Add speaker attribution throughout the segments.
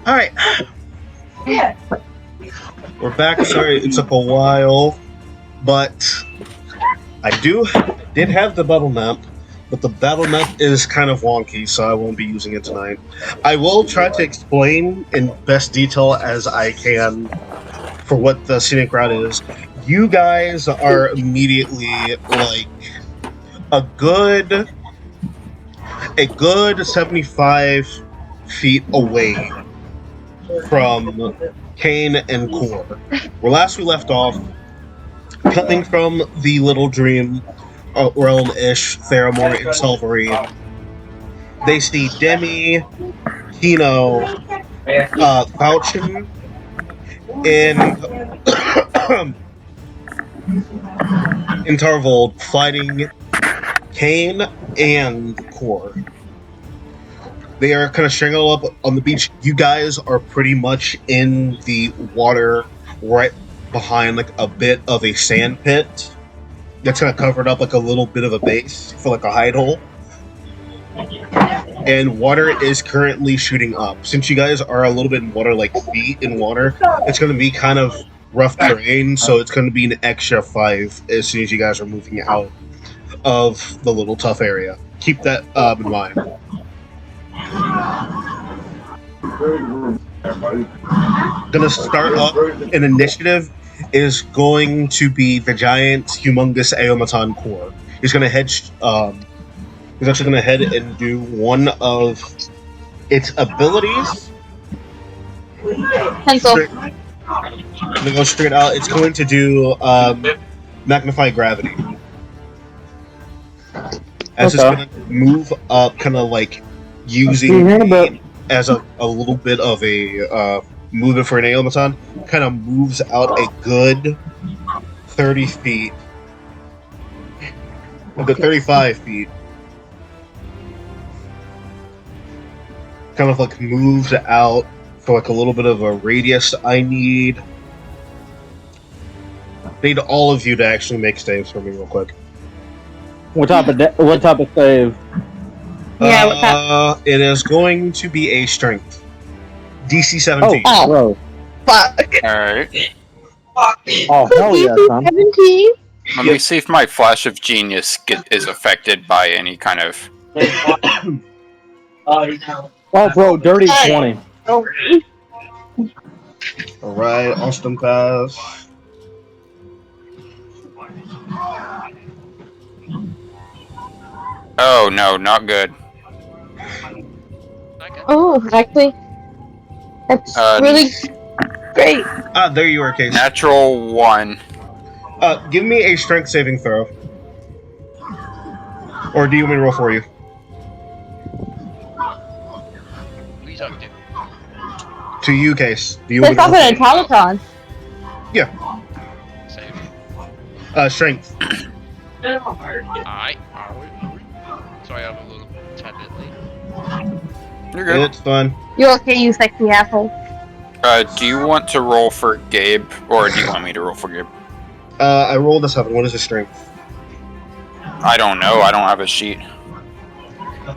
Speaker 1: Alright. We're back. Sorry it took a while, but I did have the battle map, but the battle map is kind of wonky, so I won't be using it tonight. I will try to explain in best detail as I can for what the scenic route is. You guys are immediately like a good 75 feet away from Kane and Core. Where last we left off, coming from the Little Dream realm-ish, Theramore and Selvarine, they see Demi, Kino, Falchion, and in Tarvold fighting Kane and Core. They are kind of strangled up on the beach. You guys are pretty much in the water right behind like a bit of a sand pit that's kind of covered up like a little bit of a base for like a hide hole. And water is currently shooting up. Since you guys are a little bit in water, like feet in water, it's going to be kind of rough terrain, so it's going to be an extra 5 as soon as you guys are moving out of the little tough area. Keep that in mind. Gonna start up an initiative is going to be the giant, humongous Aomatan Core. He's gonna head. He's actually gonna head and do one of its abilities.
Speaker 2: Pencil.
Speaker 1: Gonna go straight out. It's going to do magnify gravity. As it's gonna move up, kind of like using the, as a little bit of a movement for an Aomatan, kind of moves out a good 30 feet, a good 35 feet. Kind of like moves out for like a little bit of a radius. I need all of you to actually make saves for me real quick.
Speaker 3: What type of save?
Speaker 2: Yeah,
Speaker 1: it is going to be a strength. DC 17.
Speaker 2: Oh, fuck.
Speaker 4: Alright.
Speaker 3: Oh, hell yeah, son.
Speaker 2: 17?
Speaker 4: Let me see if my flash of genius is affected by any kind of...
Speaker 3: Oh, bro, dirty 20.
Speaker 1: Alright, Austin pass.
Speaker 4: Oh no, not good.
Speaker 2: Oh, actually, that's really great.
Speaker 1: There you are, Case.
Speaker 4: Natural 1.
Speaker 1: Give me a strength saving throw. Or do you want me to roll for you?
Speaker 5: Who you talking to?
Speaker 1: To you, Case. Do you
Speaker 2: It's
Speaker 1: want
Speaker 2: off
Speaker 1: me
Speaker 2: an automaton.
Speaker 1: Yeah.
Speaker 5: Save.
Speaker 1: Strength.
Speaker 5: Alright. Sorry, I'm a little tad bit late.
Speaker 4: You're good.
Speaker 1: It's fun.
Speaker 2: You okay, you sexy asshole?
Speaker 4: Do you want to roll for Gabe, or do you want me to roll for Gabe?
Speaker 1: I rolled a 7. What is his strength?
Speaker 4: I don't know, I don't have a sheet.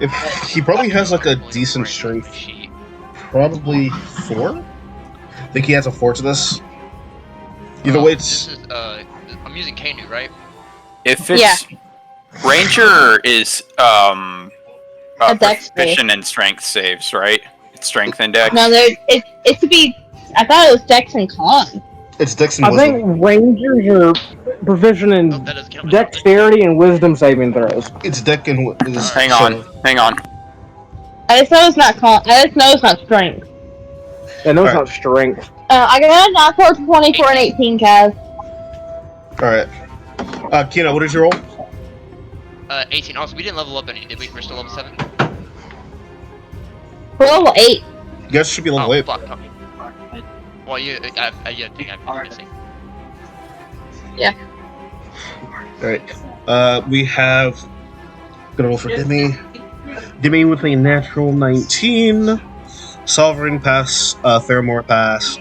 Speaker 1: If he probably has like a decent strength. Probably 4? I think he has a 4 to this. Either way, it's...
Speaker 5: This is, I'm using Kanu, right?
Speaker 4: If it's... Ranger is, proficient in strength saves, right? It's strength and dex.
Speaker 2: No, it should be. I thought it was Dex and Con.
Speaker 1: It's Dex and
Speaker 3: I
Speaker 1: Wisdom.
Speaker 3: think Rangers are proficient in dexterity and wisdom saving throws.
Speaker 1: It's Dex and...
Speaker 4: Hang on.
Speaker 2: I just know it's not Con. I just know it's not Strength.
Speaker 3: I know it's not strength.
Speaker 2: I got a natural 20 for an 18, Kaz.
Speaker 1: Alright. Kina, what did you roll?
Speaker 5: 18. Also, we didn't level up any, did we? We're still level 7?
Speaker 2: We're level 8.
Speaker 1: You guys should be level 8.
Speaker 5: Fuck. Well, you think I'm missing.
Speaker 2: Yeah.
Speaker 1: Alright. We have... Gonna roll for Demi. Demi with a natural 19. Sovereign pass. Theramore pass.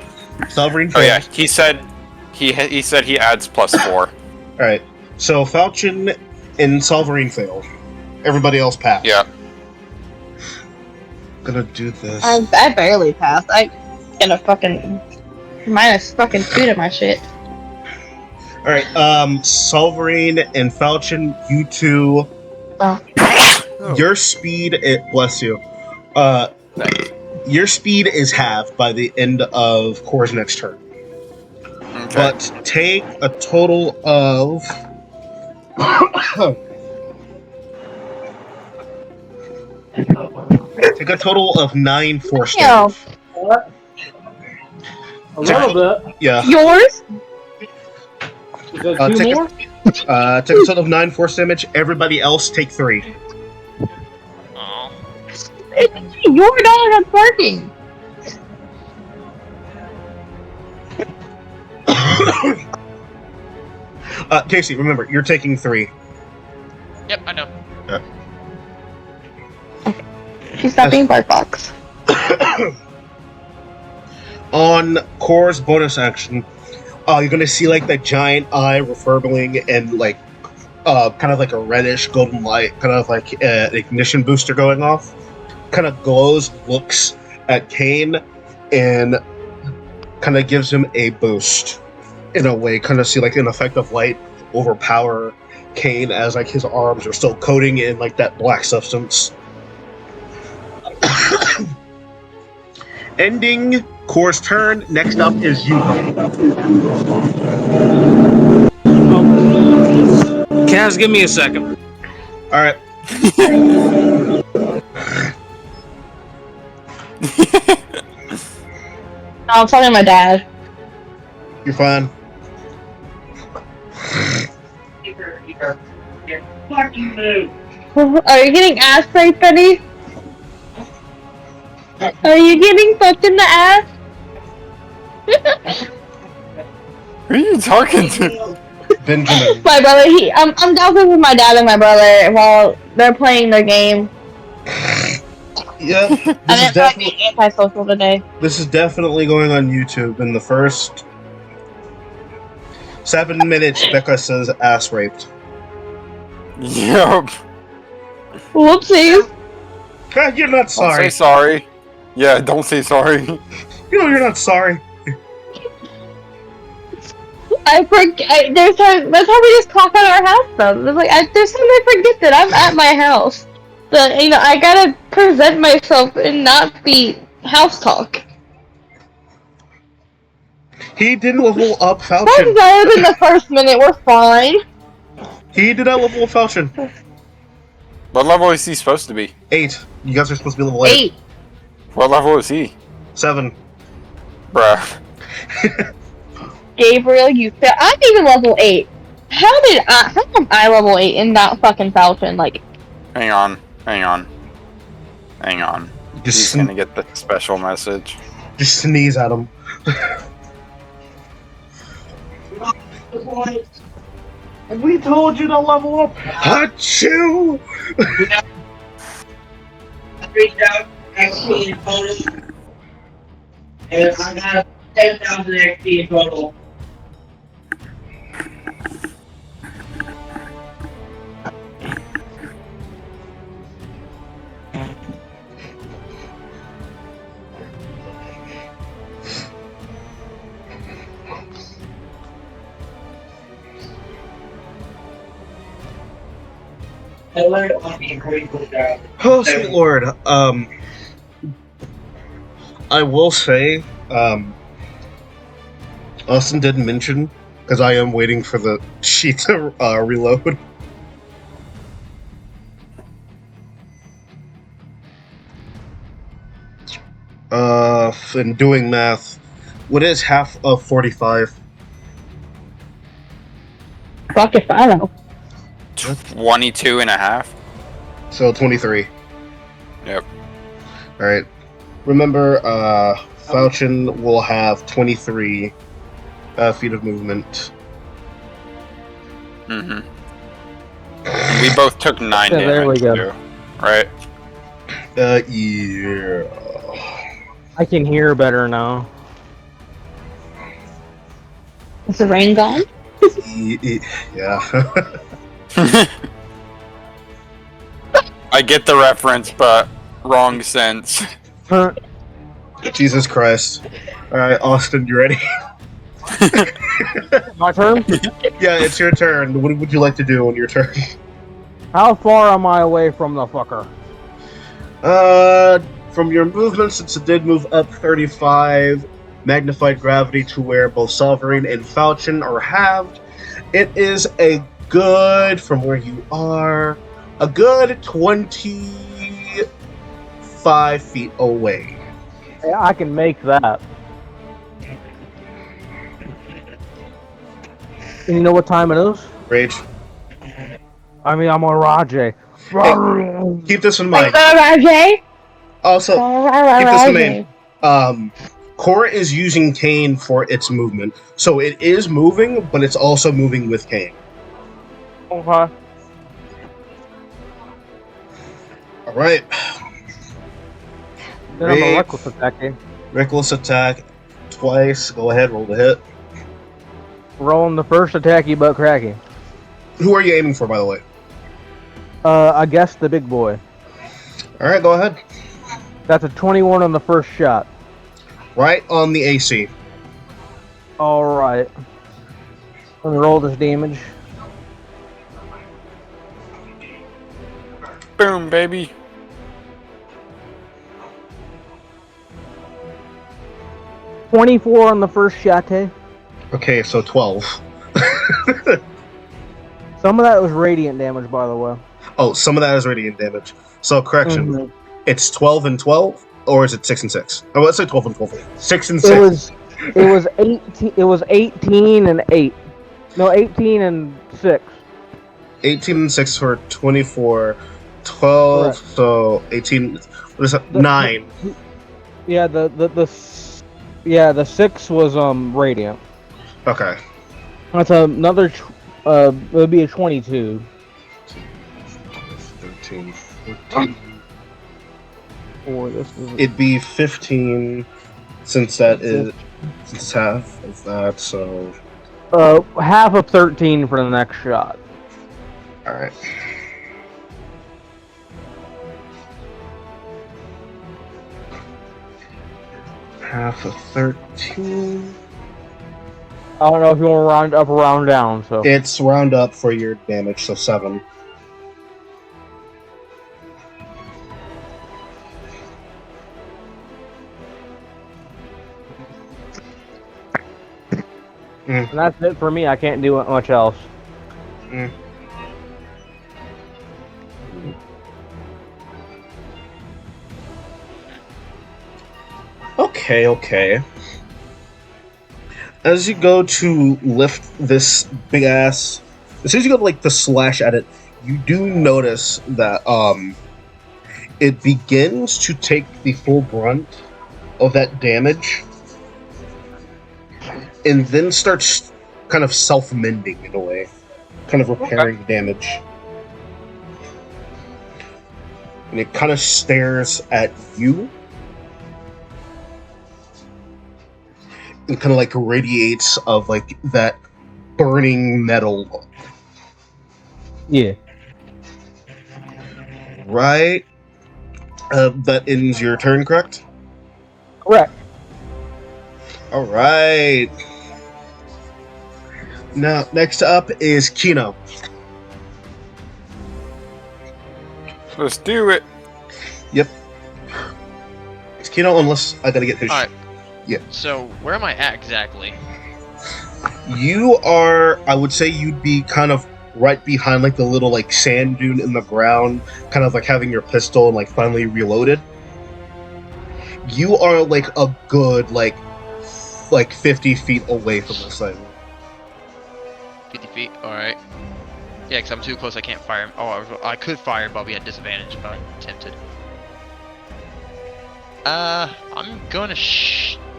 Speaker 1: Sovereign fail.
Speaker 4: Oh yeah, he said he adds +4.
Speaker 1: Alright. So Falchion and Sovereign fail. Everybody else pass.
Speaker 4: Yeah.
Speaker 1: gonna do this.
Speaker 2: I barely passed. I get a fucking minus fucking 2 to my shit.
Speaker 1: Alright, Solverine and Falchion, you two.
Speaker 2: Oh.
Speaker 1: Your speed, bless you. Your speed is halved by the end of Core's next turn.
Speaker 4: Okay.
Speaker 1: But take a total of. Take a total of 9 force damage.
Speaker 3: A little bit.
Speaker 1: Yeah.
Speaker 2: Yours?
Speaker 3: Is there 2
Speaker 1: take
Speaker 3: more?
Speaker 1: take a total of 9 force damage. Everybody else take 3.
Speaker 5: Oh.
Speaker 2: It's your dog that's barking.
Speaker 1: Casey, remember, you're taking 3.
Speaker 5: Yep, I know.
Speaker 2: She's not being bark box.
Speaker 1: On Core's bonus action, you're gonna see like the giant eye refurbling and like kind of like a reddish golden light, kind of like an ignition booster going off. Kind of glows, looks at Kane, and kind of gives him a boost in a way. Kind of see like an effect of light overpower Kane as like his arms are still coating in like that black substance. Ending Core's turn. Next up is you.
Speaker 6: Kaz, give me a second.
Speaker 1: All right.
Speaker 2: No, I'm talking to my dad.
Speaker 1: You're fine.
Speaker 2: Are you getting ass raped, Benny? Are you getting fucked in the ass?
Speaker 4: Who are you talking to?
Speaker 1: Benjamin.
Speaker 2: My brother, I'm talking with my dad and my brother while they're playing their game.
Speaker 1: Yeah,
Speaker 2: I didn't like being antisocial today.
Speaker 1: this is definitely going on YouTube. In the first 7 minutes, Becca says ass raped.
Speaker 4: Yep.
Speaker 2: Whoopsies.
Speaker 1: God, you're not
Speaker 4: Don't say
Speaker 1: sorry.
Speaker 4: sorry. Yeah, don't say sorry.
Speaker 1: You know you're not sorry.
Speaker 2: I forget. There's time. That's how we just talk at our house, though. There's there's times I forget that I'm at my house. So I gotta present myself and not be house talk.
Speaker 1: He didn't level up
Speaker 2: That's
Speaker 1: Falchion.
Speaker 2: better than the first minute. We're fine.
Speaker 1: He did not level up Falchion.
Speaker 4: What level is he supposed to be?
Speaker 1: 8. You guys are supposed to be level 8.
Speaker 2: 8.
Speaker 4: What level is he?
Speaker 1: 7.
Speaker 4: Bruh.
Speaker 2: Gabriel, you said I'm even level 8. How am I level 8 and not fucking Falcon?
Speaker 4: Hang on.
Speaker 1: Just,
Speaker 4: He's gonna get the special message.
Speaker 1: just sneeze at him. We told you to level up. Achoo!
Speaker 7: reached out XP in total. And I got 10,000 XP in total. I learned on the grateful job.
Speaker 1: Oh, sweet lord. I will say, Austin did mention, because I am waiting for the sheet to reload. In doing math, what is half of 45?
Speaker 2: Fuck if I know.
Speaker 4: 22 and a half.
Speaker 1: So 23.
Speaker 4: Yep.
Speaker 1: Alright. Remember, Falchion will have 23 feet of movement.
Speaker 4: Mm-hmm. We both took 9
Speaker 3: Yeah,
Speaker 4: damage,
Speaker 3: there we go.
Speaker 4: too, right?
Speaker 1: Yeah.
Speaker 3: I can hear better now.
Speaker 2: Is the rain gone?
Speaker 1: Yeah.
Speaker 4: I get the reference, but Wrong sense.
Speaker 3: Huh.
Speaker 1: Jesus Christ. Alright, Austin, you ready?
Speaker 3: My turn?
Speaker 1: Yeah, it's your turn. What would you like to do on your turn?
Speaker 3: How far am I away from the fucker?
Speaker 1: From your movement, since it did move up 35, magnified gravity to where both Sovereign and Falchion are halved, it is a good, from where you are, a good 25 feet away.
Speaker 3: Yeah, I can make that. And you know what time it is?
Speaker 1: Rage.
Speaker 3: I mean, I'm a Rajay.
Speaker 1: Keep this in mind.
Speaker 2: Rajay?
Speaker 1: Also, keep this in
Speaker 2: Rajay.
Speaker 1: mind. Korra is using Kane for its movement, so it is moving, but it's also moving with Kane.
Speaker 3: Okay.
Speaker 1: Alright.
Speaker 3: Then I'm a reckless attacking.
Speaker 1: Reckless attack twice. Go ahead, roll the hit.
Speaker 3: Rolling the first attacky but cracking.
Speaker 1: Who are you aiming for, by the way?
Speaker 3: I guess the big boy.
Speaker 1: Alright, go ahead.
Speaker 3: That's a 21 on the first shot.
Speaker 1: Right on the AC.
Speaker 3: Alright. Let me roll this damage.
Speaker 4: Boom, baby.
Speaker 3: $24 on the first shot, eh?
Speaker 1: Okay, so 12.
Speaker 3: Some of that was radiant damage, by the way.
Speaker 1: Oh, some of that is radiant damage. So, correction.
Speaker 3: Mhm.
Speaker 1: It's 12 and 12, or is it 6 and 6? Oh, let's say 12 and 12. 6 and 6.
Speaker 3: It was 18. It was 18 and 8. No, 18 and 6.
Speaker 1: 18 and 6 for 24. 12,
Speaker 3: Correct.
Speaker 1: so 18. What is that? 9.
Speaker 3: Yeah, the 6 was radiant.
Speaker 1: Okay.
Speaker 3: That's another. It would be a 22.
Speaker 1: 13, 14.
Speaker 3: Or this is.
Speaker 1: It'd be 15, since that is. Since it's half of that, so.
Speaker 3: Half of 13 for the next shot.
Speaker 1: Alright. Half of 13.
Speaker 3: I don't know if you want to round up or round down. So
Speaker 1: It's round up for your damage, so 7.
Speaker 3: and that's it for me. I can't do much else.
Speaker 1: Okay. As you go to lift this big ass, as soon as you go to like the slash at it, you do notice that it begins to take the full brunt of that damage, and then starts kind of self-mending in a way, kind of repairing the damage. And it kind of stares at you. And kind of like radiates of like that burning metal.
Speaker 3: Yeah.
Speaker 1: Right? That ends your turn, correct?
Speaker 3: Correct.
Speaker 1: Alright. Now, next up is Kino.
Speaker 4: Let's do it.
Speaker 1: It's Kino, unless I gotta get his.
Speaker 5: Alright.
Speaker 1: Yeah.
Speaker 5: So, where am I at exactly?
Speaker 1: You are, I would say you'd be kind of right behind like the little like sand dune in the ground, kind of like having your pistol and like finally reloaded. You are like a good like 50 feet away from this thing.
Speaker 5: 50 feet? Alright. Yeah, because I'm too close, I can't fire him. Oh, I could fire him, but I'll be at disadvantage if I'm tempted. I'm gonna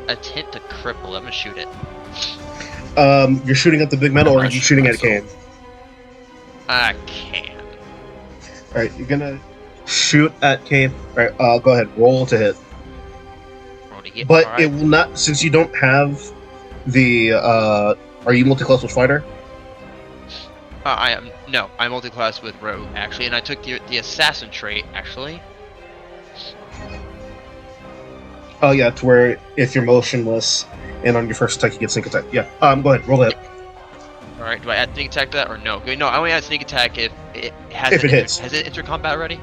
Speaker 5: attempt to cripple. I'm gonna shoot it.
Speaker 1: You're shooting at the big metal, or are you shooting at Kane?
Speaker 5: I can't.
Speaker 1: Alright, you're gonna shoot at Kane. Alright, go ahead, roll to hit.
Speaker 5: Roll to hit.
Speaker 1: But
Speaker 5: Alright.
Speaker 1: it will not, since you don't have the, are you multi-class with fighter?
Speaker 5: I am. No, I'm multi-class with Rogue, actually, and I took the assassin trait, actually.
Speaker 1: Oh yeah, to where if you're motionless and on your first attack you get sneak attack. Yeah. Go ahead, roll it.
Speaker 5: Alright, do I add sneak attack to that or no? Okay, no, I only add sneak attack if it has
Speaker 1: If it hits.
Speaker 5: Has it entered combat already?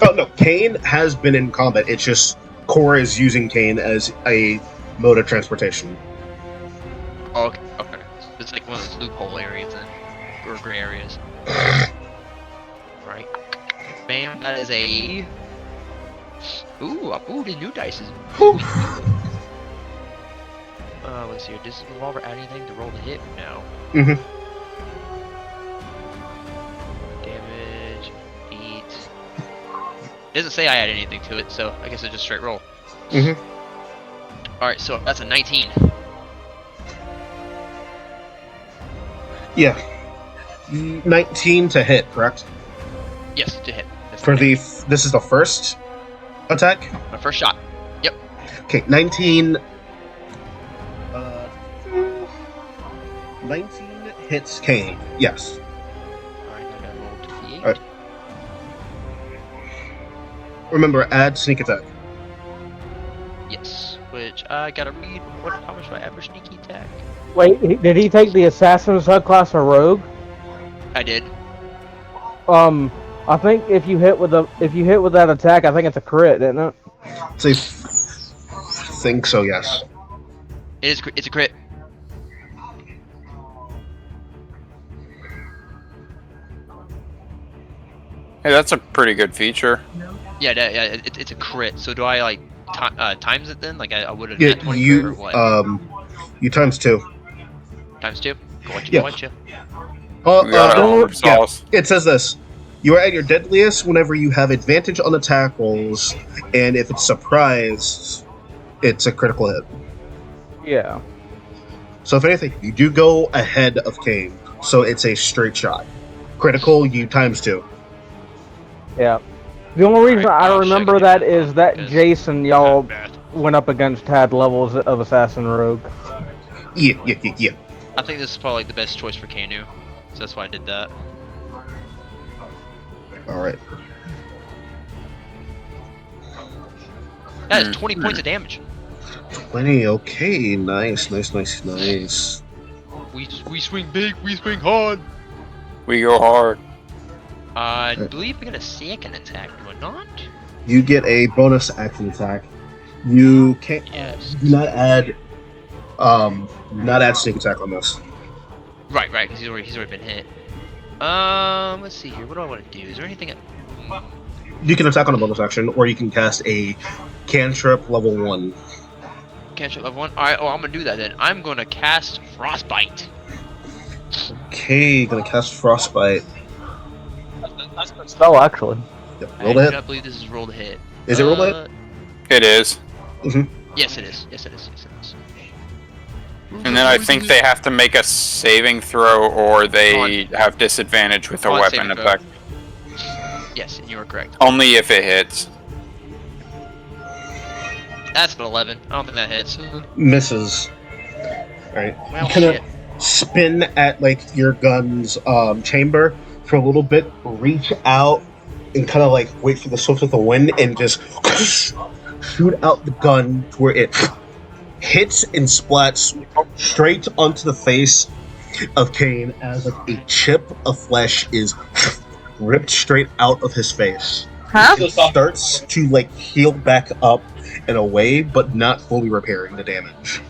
Speaker 1: Oh no, Kane has been in combat. It's just Cora is using Kane as a mode of transportation.
Speaker 5: Oh, okay. Okay. It's like one of those loophole areas then. Or gray areas. Right. Bam, that is a... Ooh, the new dice is... let's see, does the revolver add anything to roll the hit? No.
Speaker 1: Mm-hmm.
Speaker 5: Damage, beat... It doesn't say I add anything to it, so I guess it's just straight roll.
Speaker 1: Mm-hmm.
Speaker 5: Alright, so that's a 19.
Speaker 1: Yeah. 19 to hit, correct?
Speaker 5: Yes, to hit. That's
Speaker 1: For
Speaker 5: the
Speaker 1: the this is the first attack.
Speaker 5: my first shot.
Speaker 1: Okay, 19. 19 hits Kane. Yes.
Speaker 5: Alright, I gotta roll to the 8.
Speaker 1: Alright. Remember, add sneak attack.
Speaker 5: Yes, which I gotta read. How much do I ever sneaky attack?
Speaker 3: Wait, did he take the assassin subclass or rogue?
Speaker 5: I did.
Speaker 3: I think if you hit with that attack, I think it's a crit, isn't it?
Speaker 1: Say, think so. Yes.
Speaker 5: It's a crit.
Speaker 4: Hey, that's a pretty good feature.
Speaker 5: Yeah, it's a crit. So do I like times it then? Like I would have
Speaker 1: Yeah,
Speaker 5: net 20
Speaker 1: you
Speaker 5: crit or what?
Speaker 1: you times 2.
Speaker 5: Times 2. Gotcha,
Speaker 1: Yeah.
Speaker 5: gotcha.
Speaker 4: We got our own
Speaker 1: Yeah.
Speaker 4: sauce.
Speaker 1: It says this. You are at your deadliest whenever you have advantage on attack rolls, and if it's surprised, it's a critical hit.
Speaker 3: Yeah.
Speaker 1: So if anything, you do go ahead of Kane, so it's a straight shot. Critical, you times 2.
Speaker 3: Yeah. The only reason
Speaker 5: Alright,
Speaker 3: I
Speaker 5: I'll
Speaker 3: remember
Speaker 5: check it
Speaker 3: that
Speaker 5: out,
Speaker 3: is that
Speaker 5: because
Speaker 3: Jason, y'all
Speaker 5: bad.
Speaker 3: went up against had levels of assassin rogue.
Speaker 1: Yeah.
Speaker 5: I think this is probably the best choice for Kanu. So that's why I did that.
Speaker 1: Alright.
Speaker 5: That is 20 points of damage.
Speaker 1: 20, okay, nice.
Speaker 5: We swing big, we swing hard.
Speaker 4: We go hard.
Speaker 5: I believe we get a second attack, do I not?
Speaker 1: You get a bonus action attack. You can't
Speaker 5: Yes.
Speaker 1: do not add sneak attack on this.
Speaker 5: Right, because he's already been hit. Let's see here. What do I want to do? Is there anything?
Speaker 1: You can attack on a bonus action, or you can cast a cantrip level 1.
Speaker 5: Cantrip level 1. All right. Oh, I'm gonna do that then. I'm gonna cast Frostbite.
Speaker 1: Okay, gonna cast Frostbite.
Speaker 3: That's good spell, actually.
Speaker 1: Yep,
Speaker 5: I
Speaker 1: roll
Speaker 5: do
Speaker 1: to hit.
Speaker 5: not believe this is roll to hit.
Speaker 1: Is it roll to hit?
Speaker 4: It is.
Speaker 5: Yes, it is. Yes, it is.
Speaker 4: And then I think they have to make a saving throw or they have disadvantage with a
Speaker 5: Con
Speaker 4: weapon
Speaker 5: saving throw.
Speaker 4: effect.
Speaker 5: Yes, you are correct.
Speaker 4: Only if it hits.
Speaker 5: That's an 11. I don't think that hits.
Speaker 1: Misses. Alright.
Speaker 5: Well,
Speaker 1: You kinda
Speaker 5: shit.
Speaker 1: spin at like your gun's chamber for a little bit, reach out and kinda like wait for the swift of the wind and just shoot out the gun to where it hits and splats straight onto the face of Kane as like a chip of flesh is ripped straight out of his face.
Speaker 2: Huh?
Speaker 1: It starts to like heal back up in a way, but not fully repairing the damage.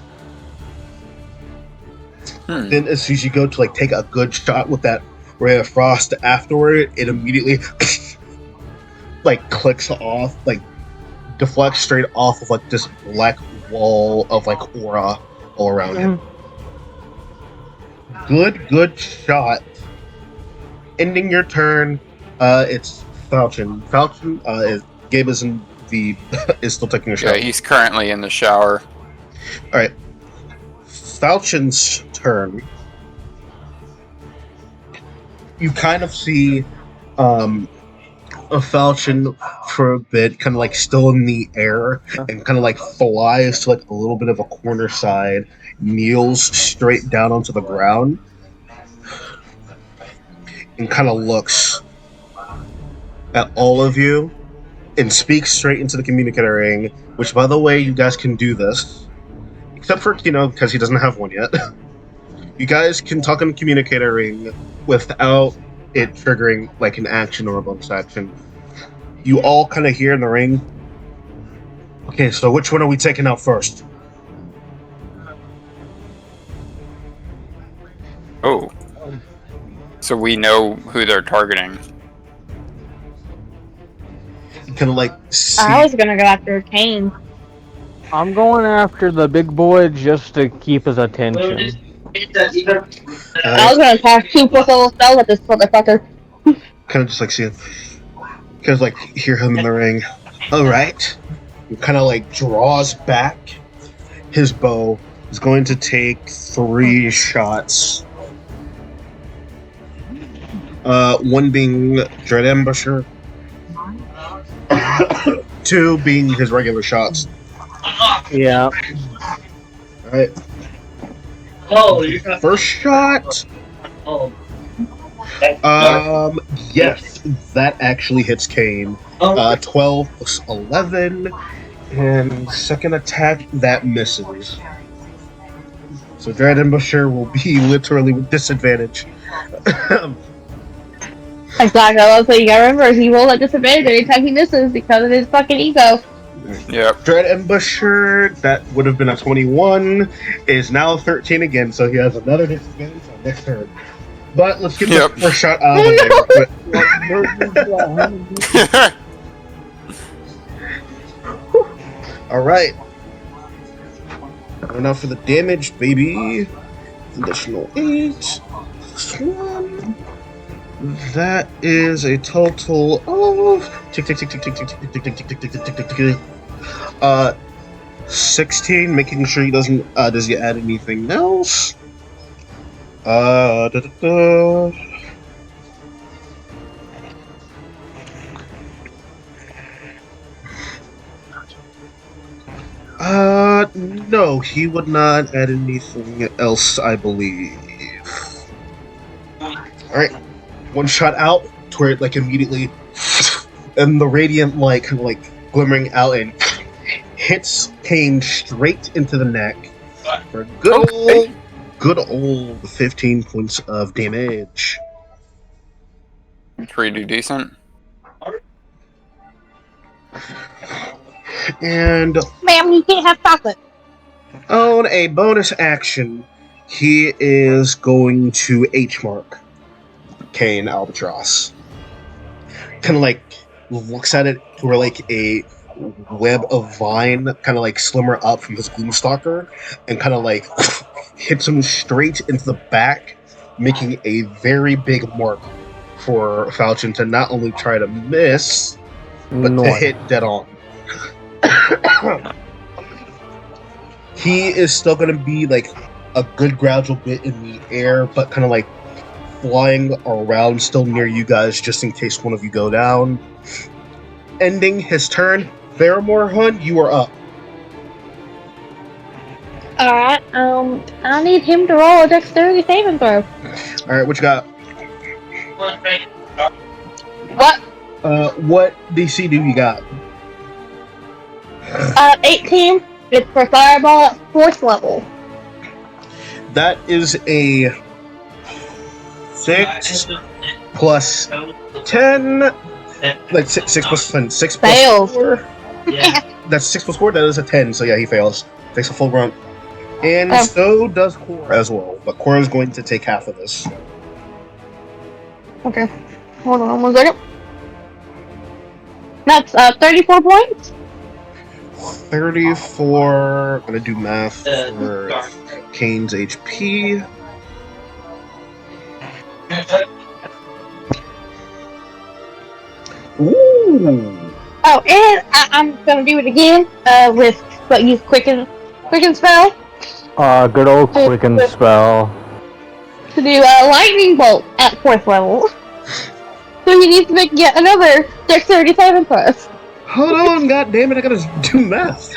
Speaker 1: Then as soon as you go to like take a good shot with that ray of frost afterward, it immediately like clicks off, like deflects straight off of like this black wall of like aura all around him. Good shot. Ending your turn, it's Falchion. Falchion Gabe is in the is still taking a
Speaker 4: Yeah,
Speaker 1: shot.
Speaker 4: he's currently in the shower.
Speaker 1: Alright. Falchion's turn. You kind of see a Falchion for a bit, kind of like still in the air, and kind of like flies to like a little bit of a corner side, kneels straight down onto the ground, and kind of looks at all of you and speak straight into the communicator ring, which, by the way, you guys can do this. Except for Kino, because he doesn't have one yet. You guys can talk in the communicator ring without it triggering like an action or a bonus action. You all kind of hear in the ring. Okay, so which one are we taking out first?
Speaker 4: Oh. So we know who they're targeting.
Speaker 1: You kind of like see.
Speaker 2: I was gonna go after Kane.
Speaker 3: I'm going after the big boy just to keep his attention.
Speaker 2: I was gonna cast 2 4th-level spells at this motherfucker.
Speaker 1: Kind of just like see him. Kind of like hear him in the ring. All right. He kind of like draws back his bow. He's going to take 3 shots. One being Dread Ambusher. 2 being his regular shots.
Speaker 3: Yeah.
Speaker 1: Alright.
Speaker 7: Oh, you're not.
Speaker 1: First shot.
Speaker 7: Oh.
Speaker 1: Yes, that actually hits Kane. 12 plus 11. And second attack, that misses. So Dread Ambusher will be literally with disadvantage.
Speaker 2: Exactly. Also, you gotta remember, he rolls at disadvantage every time he misses because of his fucking ego.
Speaker 4: Yep.
Speaker 1: Dread Ambusher, that would have been a 21, is now 13 again, so he has another disadvantage on next turn. But let's get the first shot out of the way real quick. Alright. Going out for the damage, baby. Additional 8. Plus 1. That is a total of 16, making sure he doesn't does he add anything else? No, he would not add anything else, I believe. Alright. One shot out to where it like immediately and the radiant light kind of like glimmering out and hits Kane straight into the neck for good old 15 points of damage.
Speaker 4: Pretty decent.
Speaker 1: And
Speaker 2: Ma'am, you can't have chocolate.
Speaker 1: on a bonus action, he is going to H-mark Kane Albatross. Kind of like looks at it where like a web of vine kind of like slimmer up from his Gloomstalker and kind of like hits him straight into the back, making a very big mark for Falchion to not only try to miss, but to hit dead on. He is still going to be like a good gradual bit in the air, but kind of like flying around still near you guys just in case one of you go down. Ending his turn. Theramore Hun, you are up.
Speaker 2: Alright, I need him to roll a dexterity saving throw.
Speaker 1: Alright, what you got?
Speaker 2: What?
Speaker 1: What DC do you got?
Speaker 2: 18. It's for Fireball at 4th level.
Speaker 1: That is a 6 plus 10. Like 6 plus 10. 6 plus
Speaker 2: Fails.
Speaker 1: 4.
Speaker 7: Yeah.
Speaker 1: That's 6 plus 4. That is a 10. So yeah, he fails. Takes a full grunt. And
Speaker 2: Oh.
Speaker 1: so does Cora as well. But Cora is going to take half of this.
Speaker 2: Okay. Hold on 1 second. That's 34 points.
Speaker 1: 34. I'm gonna do math for Kane's HP. Ooh.
Speaker 2: Oh, and I'm gonna do it again with what use quicken spell
Speaker 3: Good old quicken spell.
Speaker 2: to do a lightning bolt at 4th level. So he needs to make yet another dexterity saving throw.
Speaker 1: Hold on, god damn it, I gotta do math.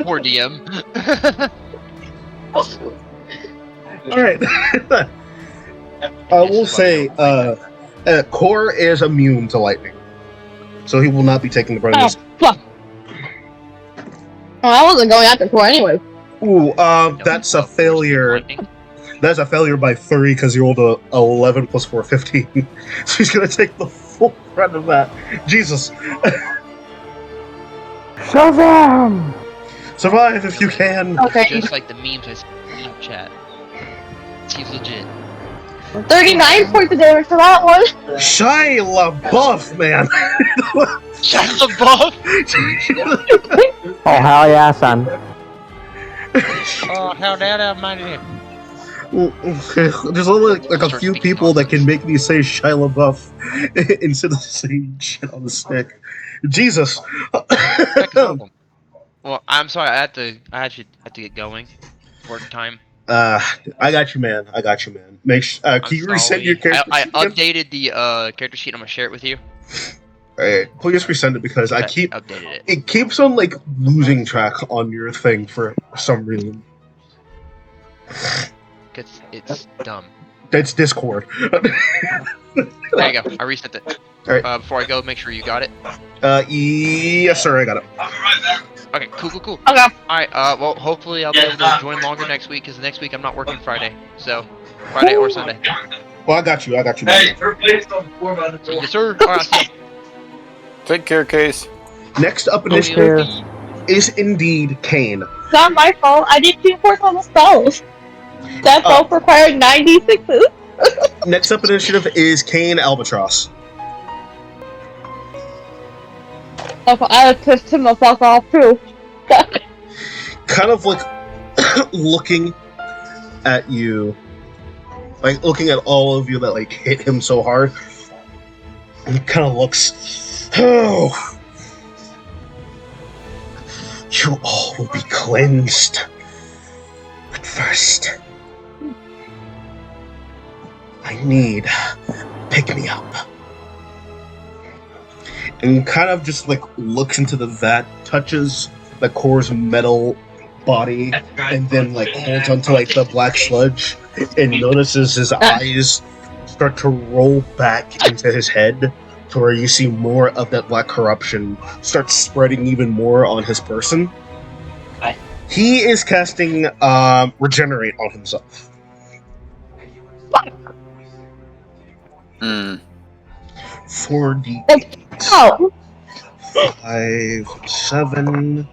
Speaker 5: Poor DM.
Speaker 1: Alright. I will say, Core is immune to lightning. so he will not be taking the brunt of
Speaker 2: Oh,
Speaker 1: this.
Speaker 2: fuck. Oh, I wasn't going after Core anyway.
Speaker 1: Ooh, that's a failure. That's a failure by 3 because you rolled a 11 plus 4, 15. So he's gonna take the full brunt of that. Jesus.
Speaker 3: Shazam!
Speaker 1: Survive if you can.
Speaker 2: Okay.
Speaker 5: Just like the memes I see in the meme chat. Seems legit.
Speaker 2: 39 points of damage for that one.
Speaker 1: Shia LaBeouf, man.
Speaker 5: Shut the buff!
Speaker 3: Oh, hell yeah, son.
Speaker 5: Oh, hell that money.
Speaker 1: There's only like a few people that can make me say Shia LaBeouf instead of saying shit on the stick. Jesus.
Speaker 5: Well, I'm sorry. I actually have to get going. Work time.
Speaker 1: I got you, man. Make can you reset your character
Speaker 5: I
Speaker 1: sheet again?
Speaker 5: updated the character sheet. I'm gonna share it with you.
Speaker 1: Alright, please resend it because I
Speaker 5: updated it.
Speaker 1: it keeps on like losing track on your thing for some reason.
Speaker 5: Cause it's dumb.
Speaker 1: That's Discord.
Speaker 5: There you go. I reset it.
Speaker 1: Alright.
Speaker 5: Before I go, make sure you got it.
Speaker 1: Yes sir, I got it.
Speaker 5: Okay, cool.
Speaker 2: Okay.
Speaker 5: Alright, well, hopefully I'll be able to join longer next week, because next week I'm not working Friday. So, Friday or Sunday.
Speaker 1: Well, I got you.
Speaker 7: Hey,
Speaker 1: Man.
Speaker 7: please don't pour about it.
Speaker 5: Yes, sir. Alright,
Speaker 4: Take care, Case.
Speaker 1: Next up
Speaker 5: see
Speaker 1: initiative
Speaker 5: you.
Speaker 1: is indeed Kane.
Speaker 2: It's not my fault. I did 2 4th level spells. That spell required 96s.
Speaker 1: Next up initiative is Kane Albatross.
Speaker 2: I would pissed him the fuck off too.
Speaker 1: Kind of like looking at you, like looking at all of you that like hit him so hard. He kind of looks. Oh, you all will be cleansed. But first, I need pick me up. And kind of just like looks into the vat, touches the Core's metal body, and then like holds onto like the black sludge, and notices his eyes start to roll back into his head, to where you see more of that black corruption start spreading even more on his person. He is casting Regenerate on himself.
Speaker 4: Hmm.
Speaker 1: 4d8.
Speaker 2: Oh,
Speaker 1: 5, 7,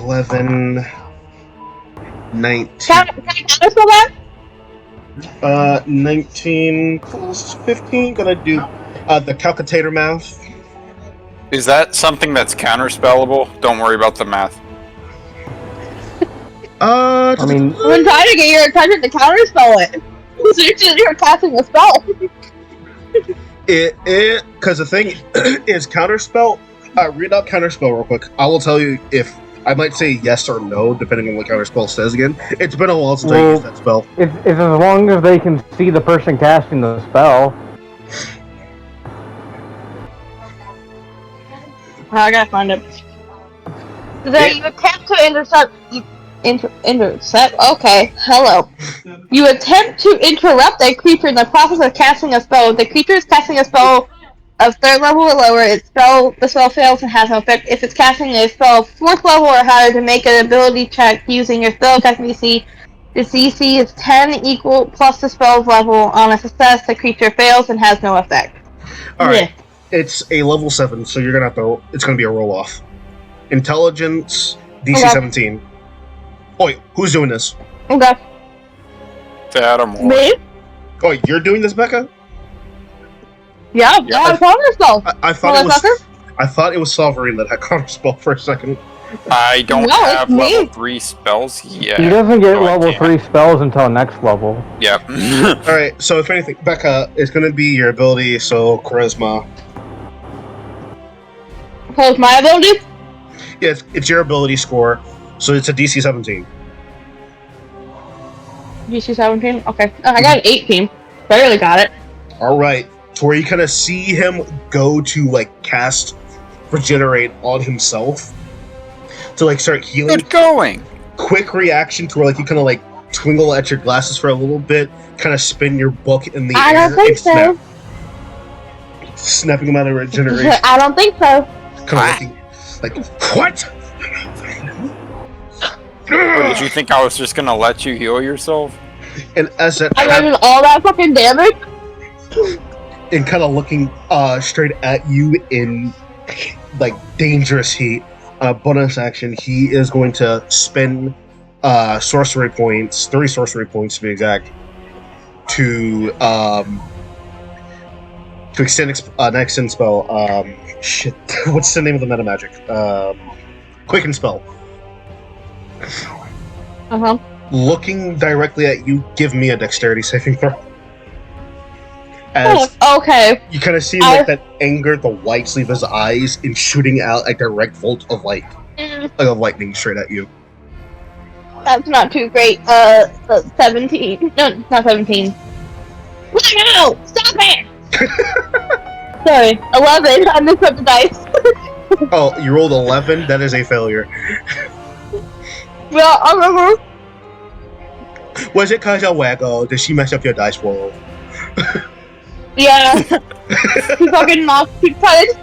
Speaker 1: 11, 19.
Speaker 2: can I spell that?
Speaker 1: 19 plus 15. Gonna do the calculator math.
Speaker 4: Is that something that's counterspellable? Don't worry about the math.
Speaker 3: I mean,
Speaker 2: I'm trying to get your attention to counterspell it. You're casting a spell.
Speaker 1: Because the thing is, counterspell. Read out counterspell real quick. I will tell you if I might say yes or no, depending on what counterspell says again. It's been a while since I used that spell.
Speaker 3: if as long as they can see the person casting the spell.
Speaker 2: I gotta find it. You attempt to intercept. Intercept? Okay, hello. You attempt to interrupt a creature in the process of casting a spell. If the creature is casting a spell of 3rd level or lower, the spell fails and has no effect. If it's casting a spell of 4th level or higher, to make an ability check using your spell casting DC, the DC is 10 equal plus the spell's level. On a success, the creature fails and has no effect.
Speaker 1: Alright. It's a level 7, so you're gonna have to. It's gonna be a roll off. Intelligence, DC
Speaker 2: Okay.
Speaker 1: 17. Oh, wait, who's doing this?
Speaker 2: Okay.
Speaker 4: Adam or
Speaker 2: Me?
Speaker 1: Oh, you're doing this, Becca?
Speaker 2: Yeah,
Speaker 4: Yeah.
Speaker 2: I counterspell.
Speaker 1: I thought it was.
Speaker 2: Motherfucker.
Speaker 1: I thought it was Solverine that had counterspell for a second.
Speaker 4: I don't
Speaker 2: No, it's
Speaker 4: have
Speaker 2: me.
Speaker 4: level 3 spells yet.
Speaker 3: He doesn't get
Speaker 4: No, I
Speaker 3: level
Speaker 4: can't.
Speaker 3: 3 spells until next level.
Speaker 4: Yep.
Speaker 1: Alright, so if anything, Becca, it's gonna be your ability, so Charisma.
Speaker 2: Close my ability.
Speaker 1: Yeah, it's your ability score, so it's a DC 17.
Speaker 2: DC 17? Okay. I got an 18. Barely got it.
Speaker 1: Alright, to where you kind of see him go to, like, cast Regenerate on himself to, like, start healing.
Speaker 4: Good going.
Speaker 1: Quick reaction to where, like, you kind of, like, twinkle at your glasses for a little bit, kind of spin your book in the
Speaker 2: I
Speaker 1: air,
Speaker 2: don't think
Speaker 1: and snap.
Speaker 2: so.
Speaker 1: snapping him out of regeneration.
Speaker 2: I don't think so.
Speaker 1: Kind of looking like, what?
Speaker 4: Or did you think I was just gonna let you heal yourself?
Speaker 1: And as that
Speaker 2: I
Speaker 1: happens,
Speaker 2: imagine all that fucking damage.
Speaker 1: and kind of looking straight at you in like dangerous heat. Bonus action, he is going to spend sorcery points, 3 sorcery points to be exact, to extend an extend spell. Shit, what's the name of the meta magic? Quicken spell.
Speaker 2: Uh-huh.
Speaker 1: Looking directly at you, give me a dexterity saving throw. As
Speaker 2: Oh, okay.
Speaker 1: you kind of see like that anger, the whites leave his eyes, and shooting out a direct bolt of light, of lightning straight at you.
Speaker 2: That's not too great. 17. No, not 17. No! Stop it! Sorry, 11. I mixed up the dice.
Speaker 1: Oh, you rolled 11. That is a failure.
Speaker 2: Yeah, I remember.
Speaker 1: Was it Kaja Waggo? Did she mess up your dice roll?
Speaker 2: Yeah. He fucking knocked. He tried to.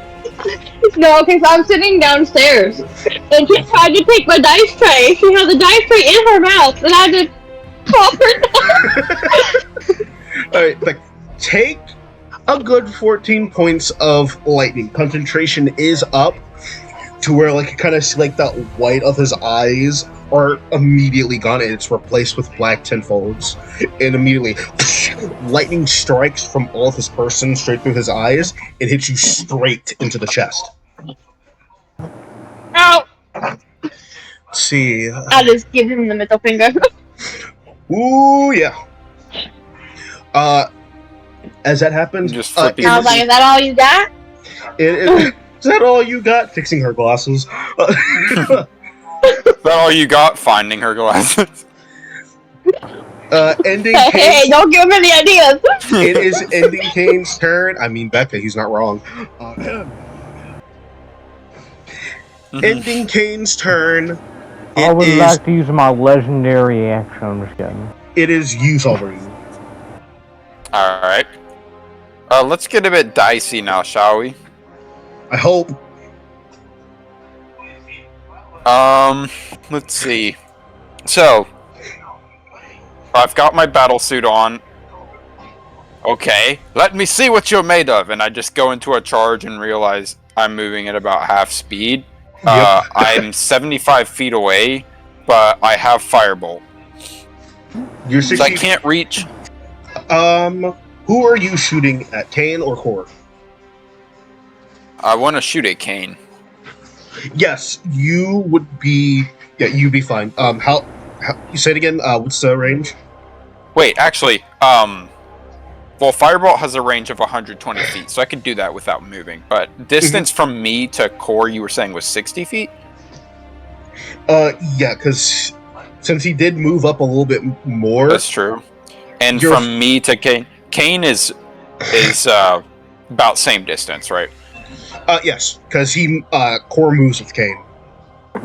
Speaker 2: No, because I'm sitting downstairs. And she tried to take my dice tray. She had the dice tray in her mouth. And I had to pop her down.
Speaker 1: Alright, like, take a good 14 points of lightning. Concentration is up to where, like, you kind of see, like, that white of his eyes are immediately gone, and it's replaced with black tenfolds. And immediately, lightning strikes from all of his person straight through his eyes and hits you straight into the chest.
Speaker 2: Ow!
Speaker 1: Let's see.
Speaker 2: I just give him the middle finger.
Speaker 1: Ooh, yeah. As that happens,
Speaker 4: Just
Speaker 2: I
Speaker 4: flipping.
Speaker 2: was like, is that all you got?
Speaker 1: is that all you got? Fixing her glasses.
Speaker 4: Is that all you got? Finding her glasses.
Speaker 1: Ending
Speaker 2: Hey,
Speaker 1: Kane's,
Speaker 2: don't give him any ideas.
Speaker 1: it is ending Kane's turn. I mean, Becca, he's not wrong. Ending Kane's turn.
Speaker 3: I would like to use my legendary action. I'm just kidding.
Speaker 1: It is you, Solverine.
Speaker 4: Alright. Let's get a bit dicey now, shall we?
Speaker 1: I hope.
Speaker 4: Let's see. So, I've got my battle suit on. Okay, let me see what you're made of. And I just go into a charge and realize I'm moving at about half speed.
Speaker 1: Yep.
Speaker 4: I'm 75 feet away, but I have Firebolt.
Speaker 1: You're
Speaker 4: So
Speaker 1: 60.
Speaker 4: I can't reach.
Speaker 1: Who are you shooting at, Kane or Core?
Speaker 4: I want to shoot at Kane.
Speaker 1: Yes, you would be. Yeah, you'd be fine. How you say it again? What's the range?
Speaker 4: Wait, actually, well, Firebolt has a range of 120 feet, so I could do that without moving. But distance from me to Core, you were saying was 60 feet?
Speaker 1: Yeah, because since he did move up a little bit more.
Speaker 4: That's true. And
Speaker 1: You're-
Speaker 4: from me to Kane, Kane is about same distance, right?
Speaker 1: Yes, because he Core moves with Kane.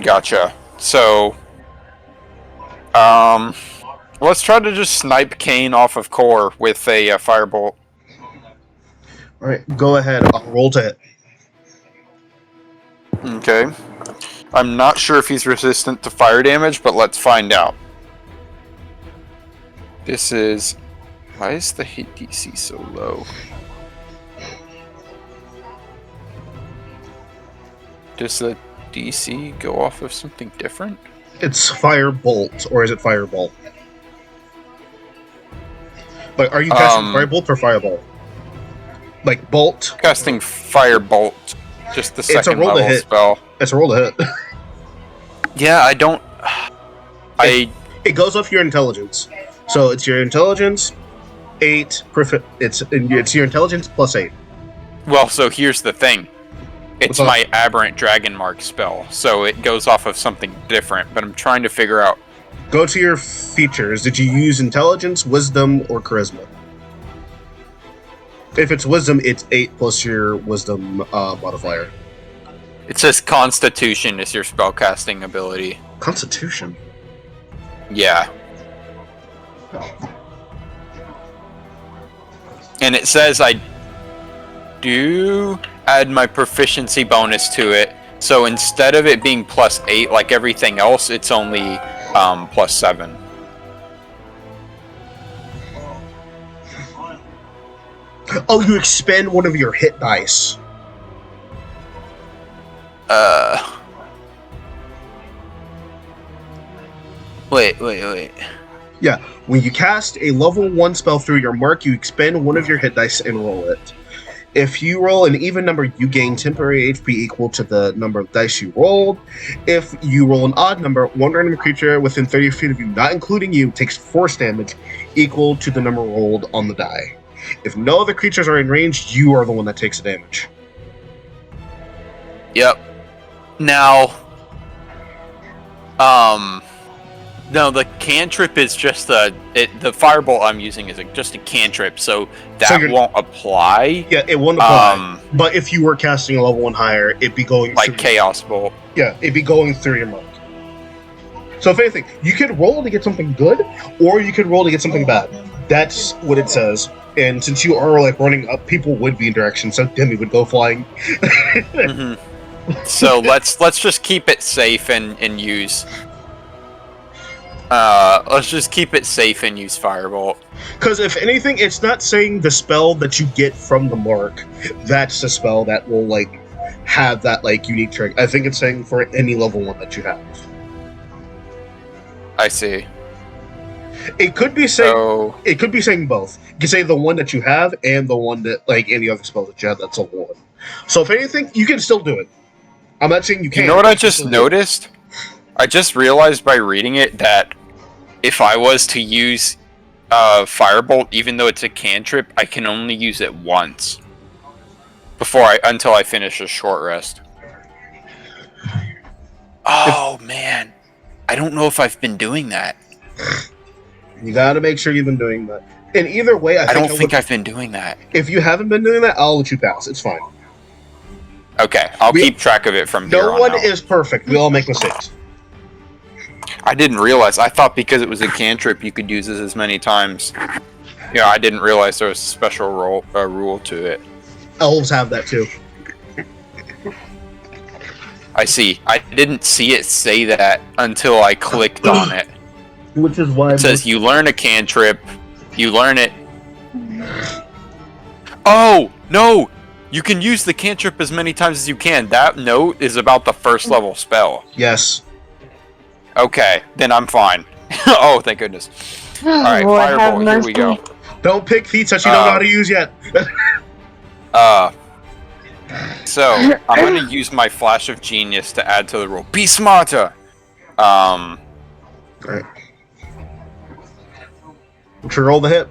Speaker 4: Gotcha. So, let's try to just snipe Kane off of Core with a Firebolt.
Speaker 1: All right, go ahead. I'll roll to hit.
Speaker 4: Okay. I'm not sure if he's resistant to fire damage, but let's find out. This is... Why is the hit DC so low? Does the DC go off of something different?
Speaker 1: It's Firebolt, or is it Firebolt? Like, are you casting Firebolt or Fireball? Like Bolt?
Speaker 4: Casting Firebolt, just the
Speaker 1: It's a
Speaker 4: second
Speaker 1: roll to
Speaker 4: level
Speaker 1: hit.
Speaker 4: spell.
Speaker 1: It's a roll to hit.
Speaker 4: Yeah, I don't...
Speaker 1: It goes off your intelligence. So it's your intelligence, 8, it's your intelligence plus 8.
Speaker 4: Well, so here's the thing. It's
Speaker 1: What's up?
Speaker 4: my Aberrant Dragon Mark spell, so it goes off of something different, but I'm trying to figure out...
Speaker 1: Go to your features. Did you use intelligence, wisdom, or charisma? If it's wisdom, it's 8 plus your wisdom modifier.
Speaker 4: It says Constitution is your spellcasting ability.
Speaker 1: Constitution.
Speaker 4: Yeah. And it says do add my proficiency bonus to it. So instead of it being +8 like everything else, it's only +7.
Speaker 1: Oh, you expend one of your hit dice.
Speaker 4: Wait.
Speaker 1: Yeah, when you cast a level 1 spell through your mark, you expend one of your hit dice and roll it. If you roll an even number, you gain temporary HP equal to the number of dice you rolled. If you roll an odd number, one random creature within 30 feet of you, not including you, takes force damage equal to the number rolled on the die. If no other creatures are in range, you are the one that takes the damage.
Speaker 4: Yep. Now, no, the cantrip is just the firebolt I'm using is just a cantrip, so that won't apply.
Speaker 1: Yeah, it won't apply. But if you were casting a level 1 higher, it'd be going
Speaker 4: like
Speaker 1: through
Speaker 4: Chaos Bolt.
Speaker 1: Yeah, it'd be going through your mark. So if anything, you could roll to get something good, or you could roll to get something bad. That's what it says. And since you are like running up, people would be in direction, so Demi would go flying.
Speaker 4: So let's just keep it safe and use. Let's just keep it safe and use Firebolt.
Speaker 1: Because if anything, it's not saying the spell that you get from the mark. That's the spell that will like have that like unique trick. I think it's saying for any level 1 that you have.
Speaker 4: I see.
Speaker 1: It could be saying
Speaker 4: So,
Speaker 1: it could be saying both. You can say the one that you have and the one that like any other spell that you have that's a 1. So if anything, you can still do it. I'm not saying you can't.
Speaker 4: you know what I just noticed? I just realized by reading it that if I was to use Firebolt, even though it's a cantrip, I can only use it once until I finish a short rest. Oh man, I don't know if I've been doing that.
Speaker 1: You gotta make sure you've been doing that. And either way,
Speaker 4: I don't think I've been doing that.
Speaker 1: If you haven't been doing that, I'll let you pass. It's fine.
Speaker 4: Okay, I'll keep track of it from here
Speaker 1: No
Speaker 4: on
Speaker 1: one
Speaker 4: out.
Speaker 1: is perfect. We all make mistakes.
Speaker 4: I didn't realize. I thought because it was a cantrip, you could use this as many times. Yeah, I didn't realize there was a special rule to it.
Speaker 1: Elves have that too.
Speaker 4: I see. I didn't see it say that until I clicked on it.
Speaker 1: Which is why
Speaker 4: It says you learn a cantrip, you learn it. Oh, no! You can use the cantrip as many times as you can. That note is about the first level spell.
Speaker 1: Yes.
Speaker 4: Okay, then I'm fine. Oh, thank goodness. Alright,
Speaker 2: Lord, have
Speaker 4: Fireball, here we
Speaker 2: mercy.
Speaker 4: go.
Speaker 1: Don't pick feats that you don't know how to use yet.
Speaker 4: So, I'm gonna use my Flash of Genius to add to the roll. Be smarter!
Speaker 1: Alright. Should roll the hit.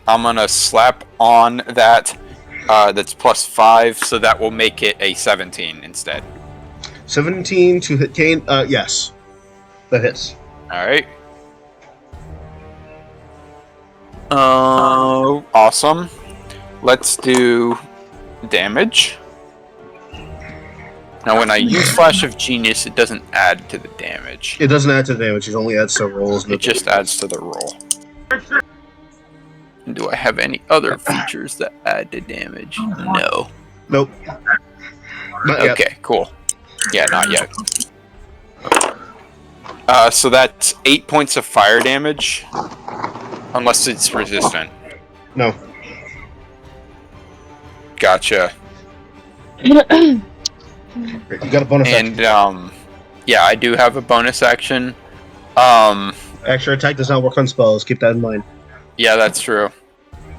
Speaker 4: I'm gonna slap on that. That's +5, so that will make it a 17 instead.
Speaker 1: 17 to hit Kane. Yes. That hits.
Speaker 4: Alright. Awesome. Let's do damage. Now, when I use Flash of Genius, it doesn't add to the damage.
Speaker 1: It doesn't add to the damage, it only adds to rolls.
Speaker 4: It just adds to the roll. Do I have any other features that add to damage? No.
Speaker 1: Nope. Not yet.
Speaker 4: Okay, cool. Yeah, not yet. So that's 8 points of fire damage. Unless it's resistant.
Speaker 1: No.
Speaker 4: Gotcha.
Speaker 1: You got a bonus action.
Speaker 4: And, yeah, I do have a bonus action.
Speaker 1: Extra attack does not work on spells, keep that in mind.
Speaker 4: Yeah, that's true.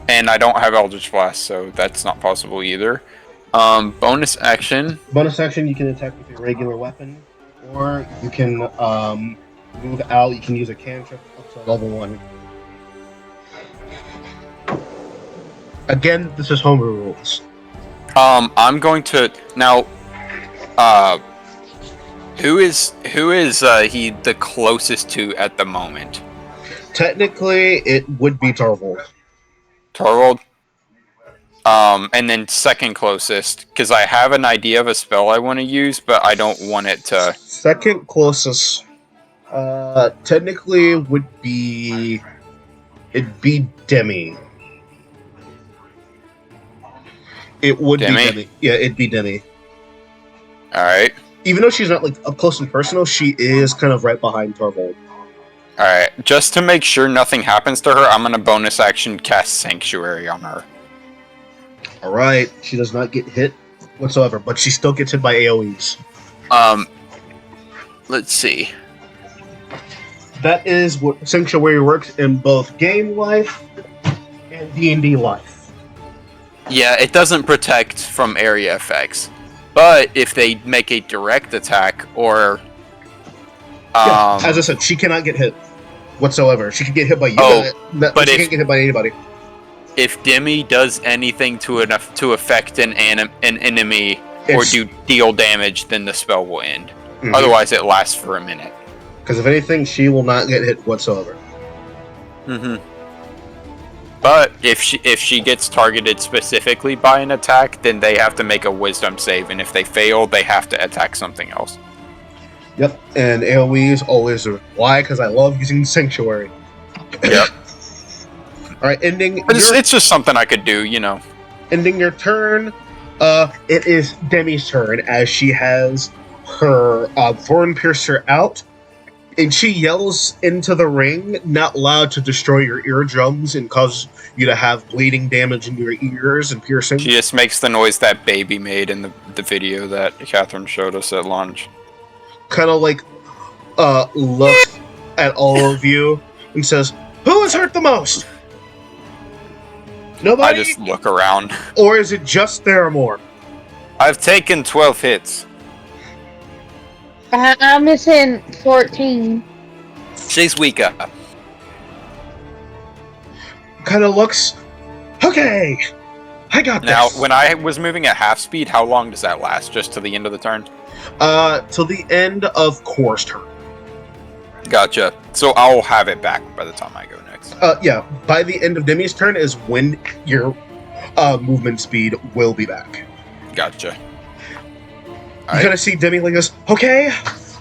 Speaker 4: And I don't have Eldritch Blast, so that's not possible either. Bonus action.
Speaker 1: Bonus action, you can attack with your regular weapon, or you can move out, you can use a cantrip up to level 1. Again, this is homebrew rules.
Speaker 4: I'm going to now. Who is he the closest to at the moment?
Speaker 1: Technically, it would be Torvald.
Speaker 4: Torvald. And then second closest, because I have an idea of a spell I want to use, but I don't want it to.
Speaker 1: Second closest, technically would be, it'd be Demi. It would
Speaker 4: Demi?
Speaker 1: be Demi. Yeah, it'd be Demi.
Speaker 4: Alright.
Speaker 1: Even though she's not like up close and personal, she is kind of right behind Torvald.
Speaker 4: Alright. Just to make sure nothing happens to her, I'm gonna bonus action cast Sanctuary on her.
Speaker 1: Alright, she does not get hit whatsoever, but she still gets hit by AoEs.
Speaker 4: Let's see.
Speaker 1: That is what Sanctuary works in both game life and D&D life.
Speaker 4: Yeah, it doesn't protect from area effects. But if they make a direct attack or
Speaker 1: Yeah, as I said, she cannot get hit whatsoever. She can get hit by you,
Speaker 4: but
Speaker 1: she
Speaker 4: if-
Speaker 1: can't get hit by anybody.
Speaker 4: if Demi does anything to affect an enemy or
Speaker 1: It's-
Speaker 4: deal damage, then the spell will end.
Speaker 1: Mhm.
Speaker 4: Otherwise, it lasts for a minute.
Speaker 1: Because if anything, she will not get hit whatsoever.
Speaker 4: Mm-hmm. But if she gets targeted specifically by an attack, then they have to make a Wisdom save, and if they fail, they have to attack something else.
Speaker 1: Yep, and AoEs always are. Why? Because I love using Sanctuary.
Speaker 4: Yep.
Speaker 1: Alright, ending
Speaker 4: But
Speaker 1: your,
Speaker 4: it's just something I could do, you know.
Speaker 1: ending your turn. It is Demi's turn as she has her Thorn Piercer out, and she yells into the ring, not loud to destroy your eardrums and cause you to have bleeding damage in your ears and piercing.
Speaker 4: She just makes the noise that baby made in the video that Catherine showed us at lunch.
Speaker 1: Kind of like looks at all of you and says, "Who is hurt the most?
Speaker 4: I
Speaker 1: Nobody?
Speaker 4: just look around.
Speaker 1: Or is it just Theramore?"
Speaker 4: I've taken 12 hits.
Speaker 2: I'm missing 14.
Speaker 4: She's weaker.
Speaker 1: Kind of looks, "Okay, I got this."
Speaker 4: Now, when I was moving at half speed, how long does that last? Just to the end of the turn?
Speaker 1: Till the end of Core's turn.
Speaker 4: Gotcha. So I'll have it back by the time I go next.
Speaker 1: Yeah, by the end of Demi's turn is when your movement speed will be back.
Speaker 4: Gotcha.
Speaker 1: You kind of see Demi like this, "Okay,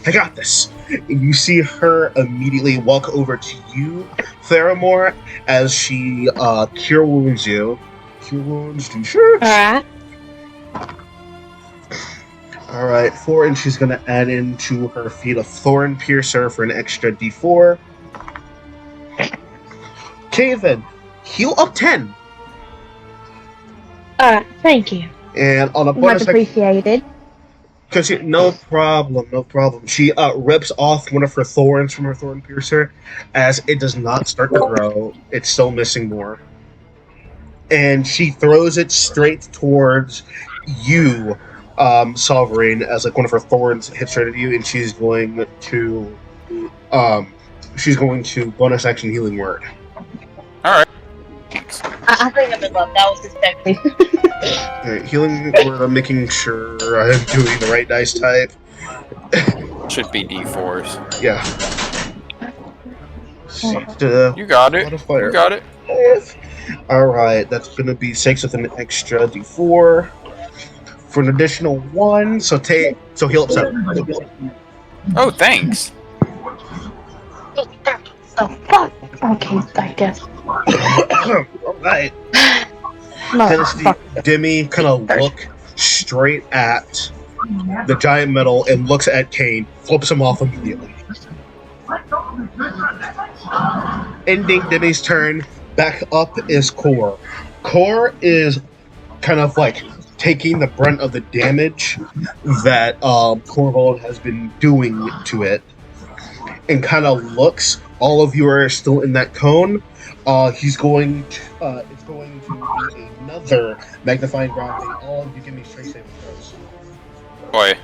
Speaker 1: I got this." And you see her immediately walk over to you, Theramore, as she cure wounds you. Cure wounds, do sure.
Speaker 2: Alright.
Speaker 1: Alright, 4, and she's gonna add into her feat a Thorn Piercer for an extra d4. Okay, then. Heal up 10.
Speaker 2: Alright, thank you.
Speaker 1: And on a
Speaker 2: Much
Speaker 1: bonus action,
Speaker 2: appreciated.
Speaker 1: because no problem. She rips off one of her thorns from her Thorn Piercer, as it does not start to grow. It's still missing more. And she throws it straight towards you, Sovereign, as like one of her thorns hits right at you, and she's going to bonus action Healing Word.
Speaker 4: Thanks.
Speaker 2: I think I'm in love. That was expecting.
Speaker 1: Alright, Healing Word, I'm making sure I'm doing the right dice type.
Speaker 4: Should be D4s.
Speaker 1: Yeah.
Speaker 4: You got it.
Speaker 1: Modifier.
Speaker 4: You got it.
Speaker 1: Alright, that's gonna be 6 with an extra d4 for an additional 1, so heal up 7.
Speaker 4: Oh, thanks.
Speaker 2: Oh, fuck. Okay, I guess.
Speaker 1: Alright. Kind of see Demi kind of look straight at the giant metal and looks at Kane, flips him off immediately. Ending Demi's turn, back up is Core. Core is kind of like taking the brunt of the damage that Torvald has been doing to it, and kind of looks. All of you are still in that cone. It's going to be another magnifying ground thing. All of you give me strength saving throws.
Speaker 4: Boy.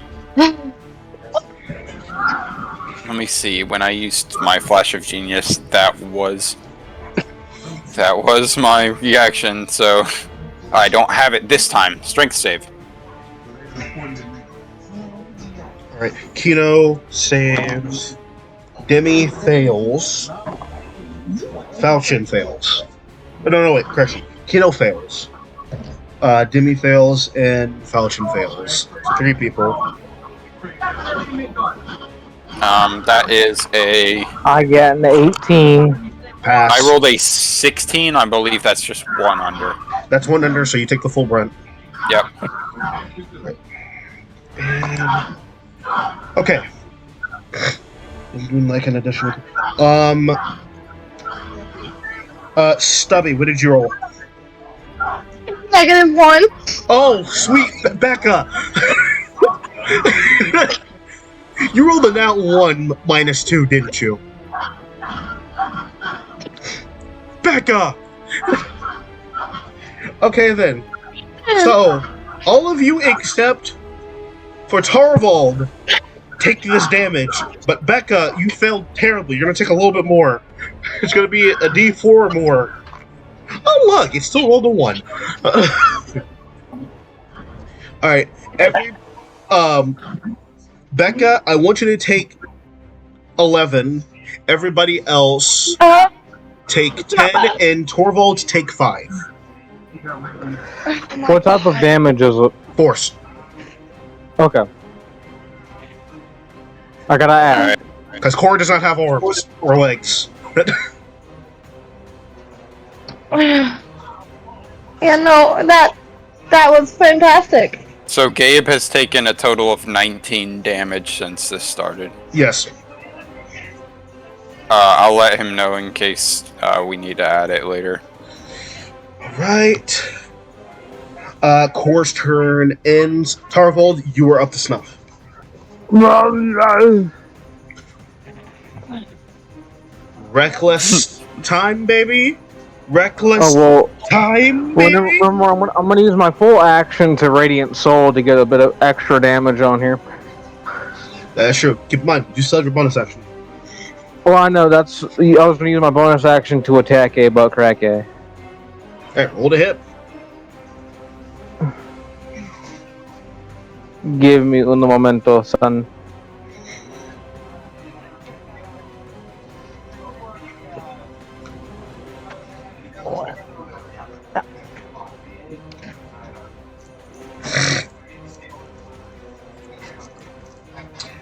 Speaker 4: Let me see. When I used my Flash of Genius, that was my reaction. So I don't have it this time. Strength save.
Speaker 1: All right, Kino saves. Demi fails. Falchion fails. Oh, no, wait, correction. Kino fails. Demi fails and Falchion fails. 3 people.
Speaker 4: That is a.
Speaker 3: I got an 18.
Speaker 1: Pass.
Speaker 4: I rolled a 16. I believe that's just 1 under.
Speaker 1: That's 1 under, so you take the full brunt.
Speaker 4: Yep.
Speaker 1: And, okay. I'm doing like an additional. Stubby, what did you roll?
Speaker 2: -1.
Speaker 1: Oh, sweet, Becca. You rolled a nat 1 -2, didn't you? Becca. Okay then. So, all of you except for Tarvald take this damage, but Becca, you failed terribly. You're gonna take a little bit more. It's gonna be a D4 or more. Oh look, it still rolled a 1. Alright, Becca, I want you to take 11. Everybody else take 10, and Torvald take 5.
Speaker 3: What type of damage is it?
Speaker 1: Force.
Speaker 3: Okay. I gotta ask.
Speaker 1: Because Cora does not have arms or legs.
Speaker 2: Yeah, no, that was fantastic.
Speaker 4: So Gabe has taken a total of 19 damage since this started.
Speaker 1: Yes.
Speaker 4: I'll let him know in case we need to add it later.
Speaker 1: Right. Cora's turn ends. Tarvald, you are up to snuff. Reckless time, baby. Reckless time, baby.
Speaker 3: Remember, I'm gonna use my full action to Radiant Soul to get a bit of extra damage on here.
Speaker 1: That's true. Keep in mind, you still have your bonus action.
Speaker 3: Well, I know I was gonna use my bonus action to attack A, but crack A.
Speaker 1: Alright, roll to hit.
Speaker 3: Give me un momento, son.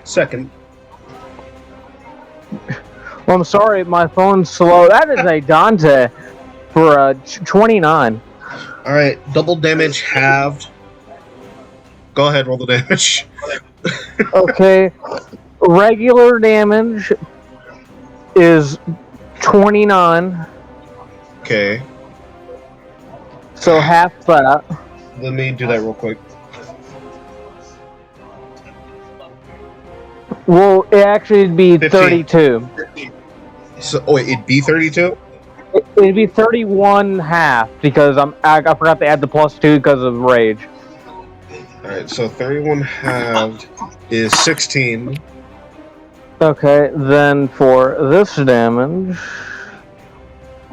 Speaker 1: Second.
Speaker 3: Well, I'm sorry, my phone's slow. That is a Dante for 29.
Speaker 1: Alright, double damage halved. Go ahead, roll the damage.
Speaker 3: Okay, regular damage is 29,
Speaker 1: Okay.
Speaker 3: so half that.
Speaker 1: Let me do that real quick.
Speaker 3: Well, it actually would be
Speaker 1: 15.
Speaker 3: 32.
Speaker 1: So, wait, it'd be 32?
Speaker 3: It'd be 31 half because I forgot to add the +2 because of rage.
Speaker 1: Alright, so 31 halved is 16.
Speaker 3: Okay, then for this damage,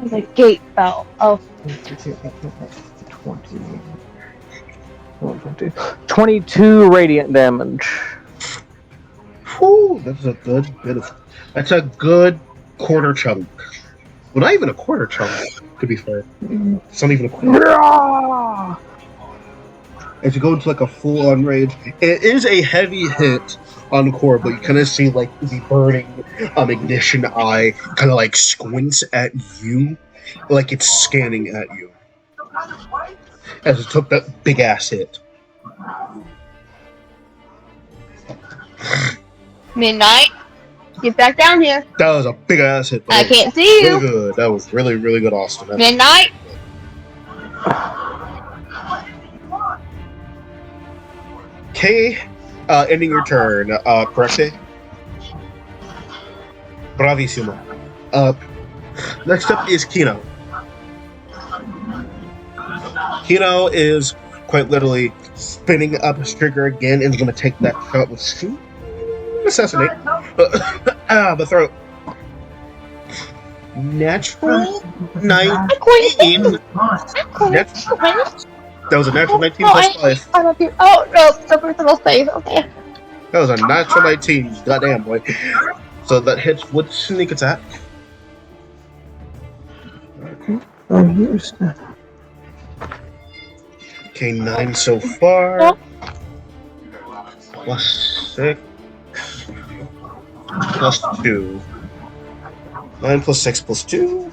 Speaker 2: The gate fell. Oh,
Speaker 3: 22 radiant damage.
Speaker 1: Whew, that's a good bit of. That's a good quarter chunk. Well, not even a quarter chunk, to be fair. It's not even a quarter. As you go into like a full-on rage, it is a heavy hit on the core, but you kind of see like the burning ignition eye kind of like squints at you, like it's scanning at you as it took that big ass hit.
Speaker 2: Midnight. Get back down here.
Speaker 1: That was a big ass hit.
Speaker 2: I can't see
Speaker 1: Really
Speaker 2: you.
Speaker 1: good. That was really, really good, Austin.
Speaker 2: Midnight.
Speaker 1: Okay, ending your turn. Correct? Bravissimo. Next up is Kino. Kino is quite literally spinning up his trigger again and is going to take that shot with shoot. Assassinate. The throat. Natural 19. That was a natural 19 plus 5.
Speaker 2: I'm up here. Oh, no. The personal save. Okay.
Speaker 1: That was a natural 19. Goddamn, boy. So that hits with sneak attack.
Speaker 3: Oh, here's
Speaker 1: Okay, 9 so far. Plus 6. Plus 2. 9 plus 6 plus 2.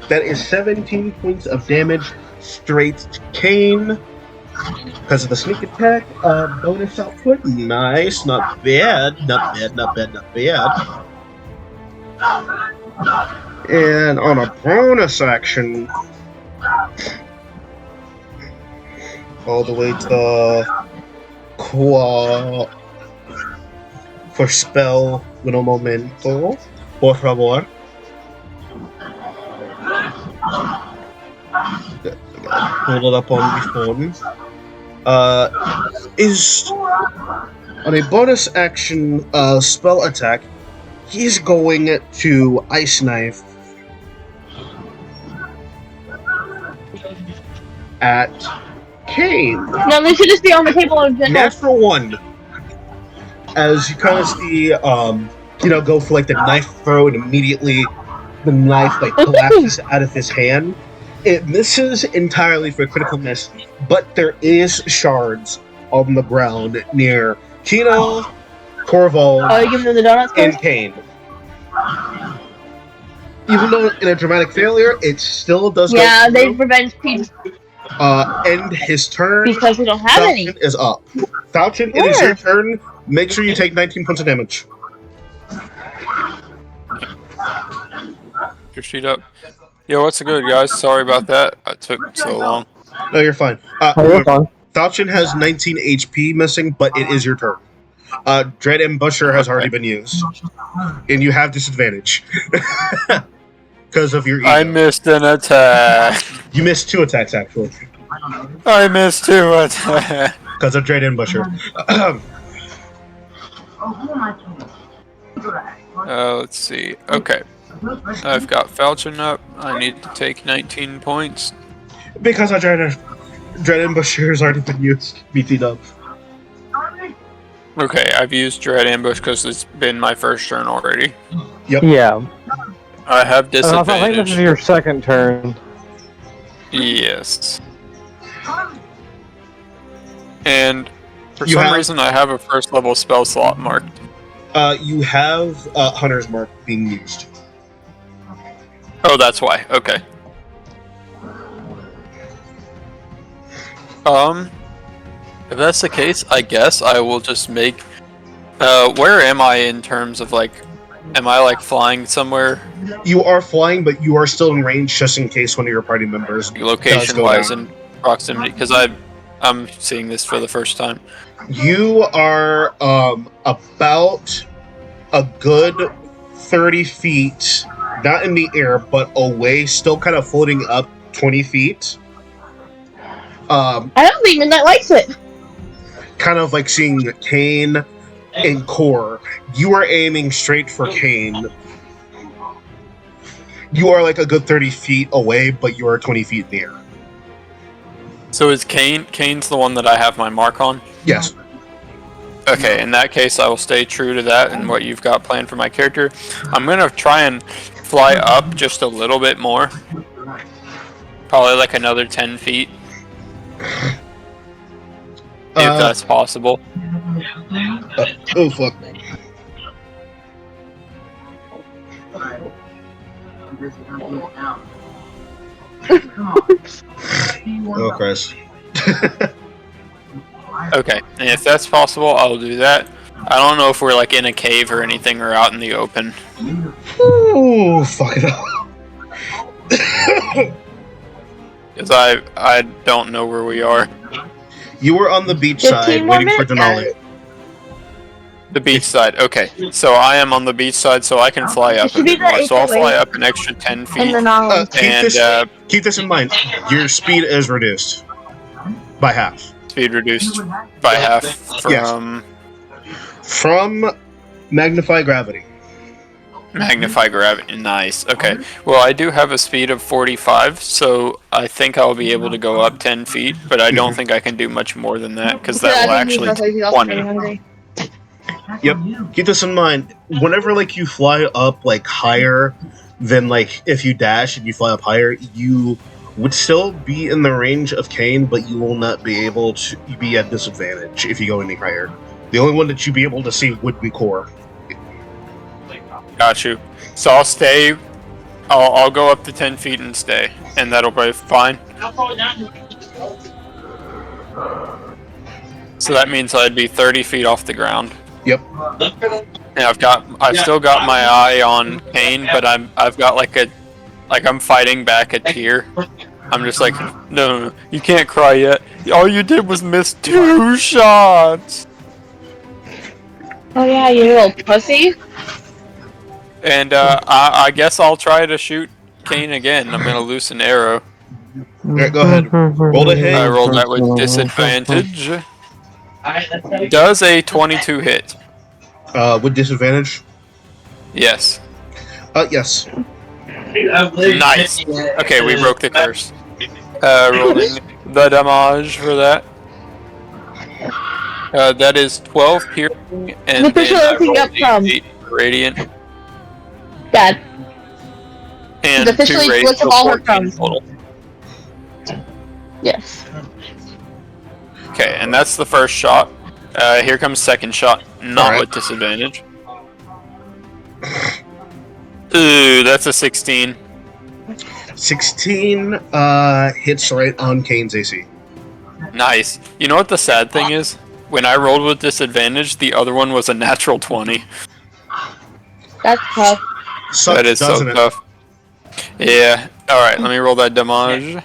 Speaker 1: That is 17 points of damage straight to Kane. Because of the sneak attack, bonus output. Nice, not bad, not bad, not bad, not bad. And on a bonus action, all the way to for spell un momento, por favor. Hold it up on the phone. Is on a bonus action spell attack, he's going to Ice Knife at Kane.
Speaker 2: No, they should just be on the table in general.
Speaker 1: Natural 1. As you kind of see, go for like the knife throw, and immediately the knife like collapses out of his hand. It misses entirely for a critical miss, but there is shards on the ground near Kino, Corval,
Speaker 2: Oh, you giving them the donuts
Speaker 1: and
Speaker 2: first?
Speaker 1: Kane. Even though in a dramatic failure, it still does
Speaker 2: Yeah,
Speaker 1: go
Speaker 2: they
Speaker 1: through.
Speaker 2: revenge Pete
Speaker 1: End his turn.
Speaker 2: because we don't have any.
Speaker 1: Falcon is up. Falcon, it is your turn. Make sure you take 19 points of damage.
Speaker 4: Your sheet up. Yo, what's the good, guys? Sorry about that. It took so long.
Speaker 1: No, you're fine.
Speaker 3: You're fine.
Speaker 1: Falcon has 19 HP missing, but it is your turn. Dread Ambusher has already been used. And you have disadvantage. Because of your ego.
Speaker 4: I missed an attack.
Speaker 1: You missed 2 attacks, actually.
Speaker 4: I missed 2 attacks.
Speaker 1: Because of Dread Ambusher.
Speaker 4: Let's see. Okay. I've got Falchion up. I need to take 19 points.
Speaker 1: Because of Dread Ambusher has already been used. BT dub.
Speaker 4: Okay, I've used Dread Ambush because it's been my first turn already.
Speaker 3: Yeah.
Speaker 4: I have
Speaker 3: I think this
Speaker 4: disadvantage.
Speaker 3: is your second turn.
Speaker 4: Yes. And for
Speaker 1: You
Speaker 4: some
Speaker 1: have-
Speaker 4: reason, I have a first level spell slot marked.
Speaker 1: You have Hunter's Mark being used.
Speaker 4: Oh, that's why. Okay. If that's the case, I guess I will just make. Where am I in terms of like? Am I like flying somewhere
Speaker 1: You are flying, but you are still in range just in case one of your party members
Speaker 4: location wise and proximity? Because I'm seeing this for the first time.
Speaker 1: You are about a good 30 feet, not in the air, but away, still kind of floating up 20 feet.
Speaker 2: I don't think Midnight likes it.
Speaker 1: Kind of like seeing Kane and Core. You are aiming straight for Kane. You are like a good 30 feet away, but you are 20 feet near.
Speaker 4: So is Kane's the one that I have my mark on?
Speaker 1: Yes.
Speaker 4: Okay, in that case, I will stay true to that and what you've got planned for my character. I'm gonna try and fly up just a little bit more. Probably like another 10 feet. If that's possible.
Speaker 1: Oh, fuck. Oh, Christ.
Speaker 4: Okay, and if that's possible, I'll do that. I don't know if we're like in a cave or anything or out in the open.
Speaker 1: Ooh, fuck it up.
Speaker 4: Because I don't know where we are.
Speaker 1: You were on the beach
Speaker 2: 15
Speaker 1: side
Speaker 2: more
Speaker 1: waiting for
Speaker 2: minutes,
Speaker 1: Denali.
Speaker 4: The beach side, okay. So I am on the beach side, so I can fly up a
Speaker 2: should be
Speaker 4: bit more.
Speaker 2: the
Speaker 4: So I'll
Speaker 2: 808.
Speaker 4: fly up an extra 10
Speaker 2: And
Speaker 4: feet.
Speaker 2: then I'll.
Speaker 1: Keep this in mind. Your speed is reduced by half.
Speaker 4: Speed reduced by half
Speaker 1: Yes. From magnify gravity.
Speaker 4: Magnify gravity. Nice. Okay. Well, I do have a speed of 45, so I think I'll be able to go up 10 feet, but I don't think I can do much more than that, because that will actually take 20.
Speaker 1: Yep. Keep this in mind. Whenever like you fly up like higher than like if you dash and you fly up higher, you would still be in the range of Kane, but you will not be able to be at disadvantage if you go any higher. The only one that you'd be able to see would be Core.
Speaker 4: Got you. So I'll stay I'll go up to 10 feet and stay, and that'll be fine. So that means I'd be 30 feet off the ground.
Speaker 1: Yep.
Speaker 4: And I've still got my eye on Kane, but I've got like I'm fighting back a tear. I'm just like, no, you can't cry yet. All you did was miss 2 shots.
Speaker 2: Oh yeah, you little pussy.
Speaker 4: And I guess I'll try to shoot Kane again. I'm gonna loose an arrow.
Speaker 1: Alright, go ahead. Roll the hit.
Speaker 4: I rolled that with disadvantage. Does a 22 hit?
Speaker 1: With disadvantage?
Speaker 4: Yes.
Speaker 1: Yes.
Speaker 4: Nice. Okay, we broke the curse. Rolling the damage for that. That is 12 piercing, and
Speaker 2: What the
Speaker 4: then I
Speaker 2: hell is he
Speaker 4: rolled
Speaker 2: up from?
Speaker 4: 8 radiant,
Speaker 2: Dad.
Speaker 4: and
Speaker 2: He's officially
Speaker 4: 2 radiant,
Speaker 2: splits of
Speaker 4: so
Speaker 2: all her
Speaker 4: 14
Speaker 2: crumbs.
Speaker 4: total.
Speaker 2: Yes.
Speaker 4: Okay, and that's the first shot. Here comes second shot, not
Speaker 1: Alright.
Speaker 4: with disadvantage. Ooh, that's a 16.
Speaker 1: 16 hits right on Kane's AC.
Speaker 4: Nice. You know what the sad thing is? When I rolled with disadvantage, the other one was a natural 20.
Speaker 2: That's tough.
Speaker 1: Sucks,
Speaker 4: That is so
Speaker 1: doesn't it?
Speaker 4: tough. Yeah. Alright, let me roll that damage.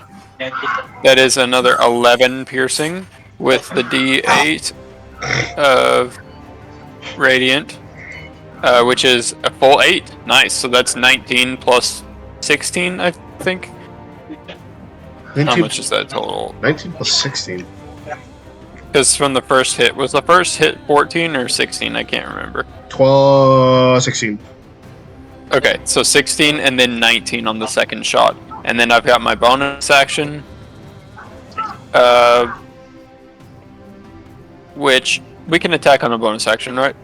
Speaker 4: That is another 11 piercing with the D8 of radiant, which is a full 8. Nice. So that's 19 plus 16, I think.
Speaker 1: 19,
Speaker 4: How much is that total?
Speaker 1: 19 plus 16.
Speaker 4: Because from the first hit, was the first hit 14 or 16? I can't remember.
Speaker 1: 16.
Speaker 4: Okay, so 16 and then 19 on the second shot. And then I've got my bonus action. Which we can attack on a bonus action, right?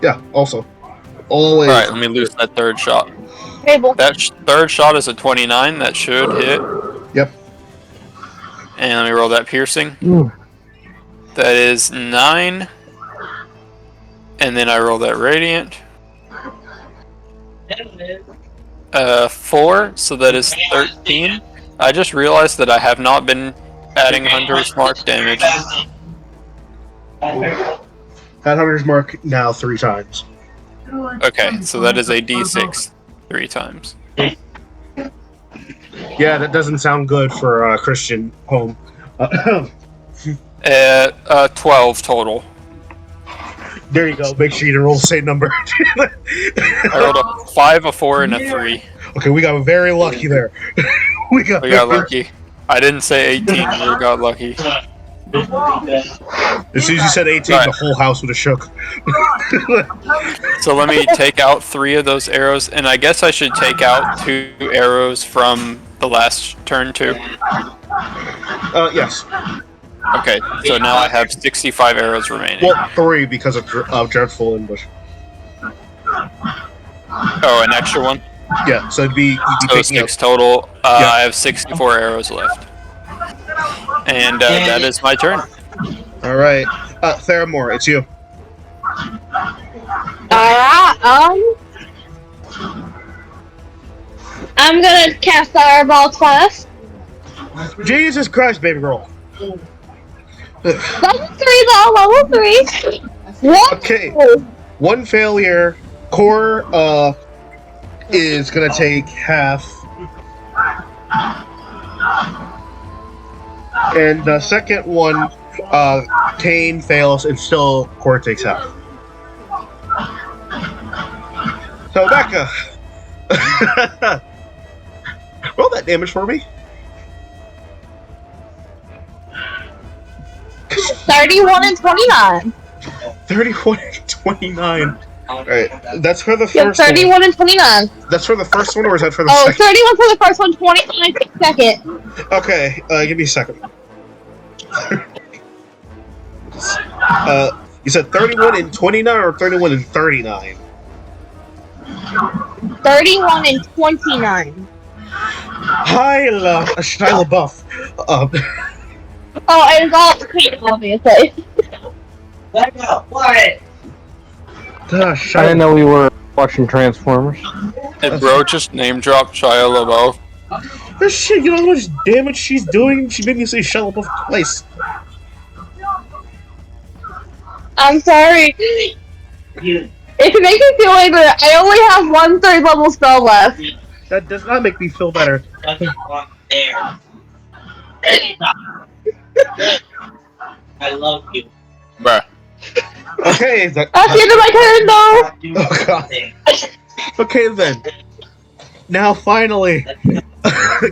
Speaker 1: Yeah, also. Always.
Speaker 4: Alright, let me lose that third shot.
Speaker 2: Table.
Speaker 4: That third shot is a 29. That should hit.
Speaker 1: Yep.
Speaker 4: And let me roll that piercing.
Speaker 3: Mm.
Speaker 4: That is 9. And then I roll that radiant. 4, so that is 13. I just realized that I have not been adding Hunter's Mark damage.
Speaker 1: At Hunter's Mark now 3 times.
Speaker 4: Okay, so that is a d6 3 times.
Speaker 1: Yeah, that doesn't sound good for Christian home.
Speaker 4: 12 total.
Speaker 1: There you go. Make sure you roll the same number.
Speaker 4: I rolled a 5, a 4, and a 3.
Speaker 1: Okay, we got very lucky there. we got
Speaker 4: lucky. I didn't say 18, we got lucky.
Speaker 1: As soon as you said 18,
Speaker 4: Right.
Speaker 1: the whole house would have shook.
Speaker 4: So let me take out 3 of those arrows, and I guess I should take out 2 arrows from the last turn too.
Speaker 1: Yes.
Speaker 4: Okay, so now I have 65 arrows remaining.
Speaker 1: Well, 3 because of Dreadful Ambush.
Speaker 4: Oh, an extra one?
Speaker 1: Yeah, so you'd be
Speaker 4: So
Speaker 1: taking
Speaker 4: 6 total.
Speaker 1: Yeah.
Speaker 4: I have 64 arrows left. And that is my turn.
Speaker 1: Alright. Theramore, it's you.
Speaker 2: Alright, I'm gonna cast Fireball twice.
Speaker 1: Jesus Christ, baby girl.
Speaker 2: Level 3 though, level 3. What?
Speaker 1: Okay. 1 failure. Core, is gonna take half. And the second one, Kane fails and still Core takes half. So, Becca. Roll that damage for me.
Speaker 2: 31 and 29.
Speaker 1: 31 and 29. Alright, that's for the
Speaker 2: Yeah,
Speaker 1: first one.
Speaker 2: 31 and 29.
Speaker 1: That's for the first one, or is that for the
Speaker 2: Oh,
Speaker 1: second?
Speaker 2: 31 for the first one, 29 for the second.
Speaker 1: Okay, give me a second. You said 31 and 29 or 31 and 39?
Speaker 2: 31 and 29.
Speaker 1: Hi, Shia LaBeouf.
Speaker 2: Oh, and it's all clean, obviously.
Speaker 7: What?
Speaker 3: I didn't know we were watching Transformers.
Speaker 4: And bro, just name drop Shia LaBeouf.
Speaker 1: This shit, you know how much damage she's doing? She made me say Shia LaBeouf twice.
Speaker 2: I'm sorry.
Speaker 7: You,
Speaker 2: If it makes me feel any better, I only have one 3rd level spell left.
Speaker 1: That does not make me feel better.
Speaker 7: doesn't want there. I love you.
Speaker 4: Bruh.
Speaker 1: Okay, that,
Speaker 2: That's the end of my turn, though.
Speaker 1: Oh, God. Okay then. Now finally,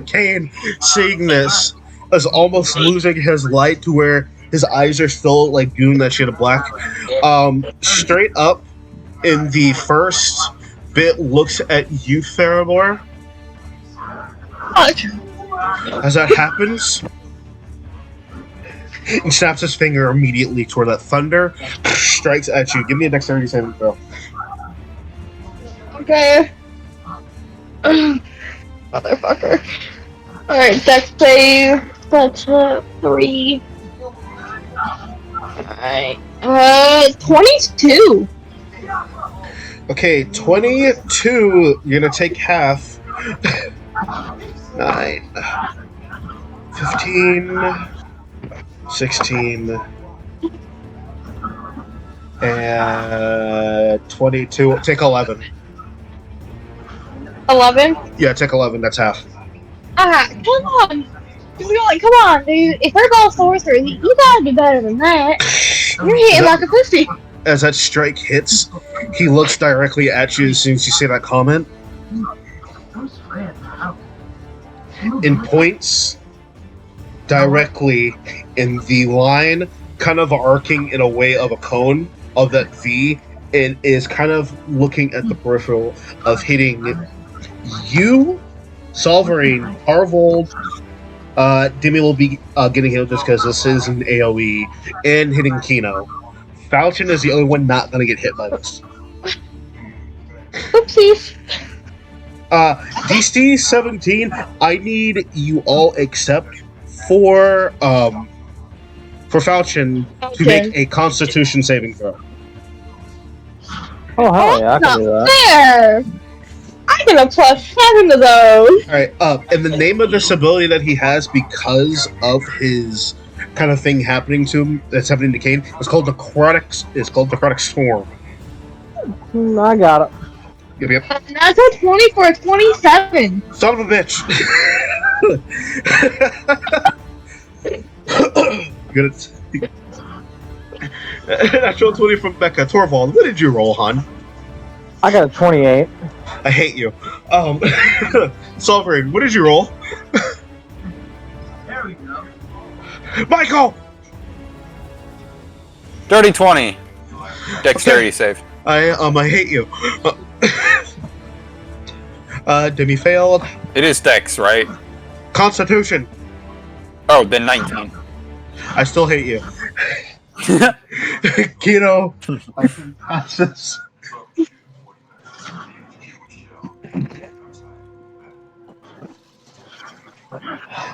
Speaker 1: Kane, seeing this, is almost losing his light to where his eyes are still like doing that shit of black. Straight up in the first bit looks at you, Theramore. As that happens, he snaps his finger immediately toward that thunder, strikes at you. Give me a dexterity saving throw.
Speaker 2: Okay. Motherfucker. Alright, dex save. That's 3. Alright. 22.
Speaker 1: Okay, 22. You're gonna take half. 9, 15, 16, and 22. Take 11.
Speaker 2: 11.
Speaker 1: Yeah, take 11. That's half.
Speaker 2: Ah, come on. Come on, dude. If we're both sorcerers, you gotta do better than that. You're hitting like a pussy.
Speaker 1: As that strike hits, he looks directly at you as soon as you say that comment. And points directly in the line, kind of arcing in a way of a cone of that V, and is kind of looking at the peripheral of hitting you, Solverine, Harvold. Demi will be getting hit just because this is an AoE, and hitting Kino. Falchion is the only one not going to get hit by this.
Speaker 2: Oopsies.
Speaker 1: DC 17, I need you all except for Falchion to make a Constitution saving throw.
Speaker 3: Oh hell yeah, I can do that.
Speaker 2: Fair. I get a +7 to those.
Speaker 1: Alright, and the name of this ability that he has because of his kind of thing happening to him, that's happening to Kane, is called Necrotic Storm.
Speaker 3: I got it.
Speaker 1: Yep.
Speaker 2: That's a 20 for a 27.
Speaker 1: Son of a bitch! Good. Natural 20 from Becca. Torvald, what did you roll, hon?
Speaker 3: I got a 28.
Speaker 1: I hate you. Sovereign, what did you roll?
Speaker 7: There we go.
Speaker 1: Michael!
Speaker 4: Dirty 20. Dexterity save.
Speaker 1: I hate you. Demi failed.
Speaker 4: It is Dex, right?
Speaker 1: Constitution.
Speaker 4: Oh, then 19.
Speaker 1: I still hate you. Kino.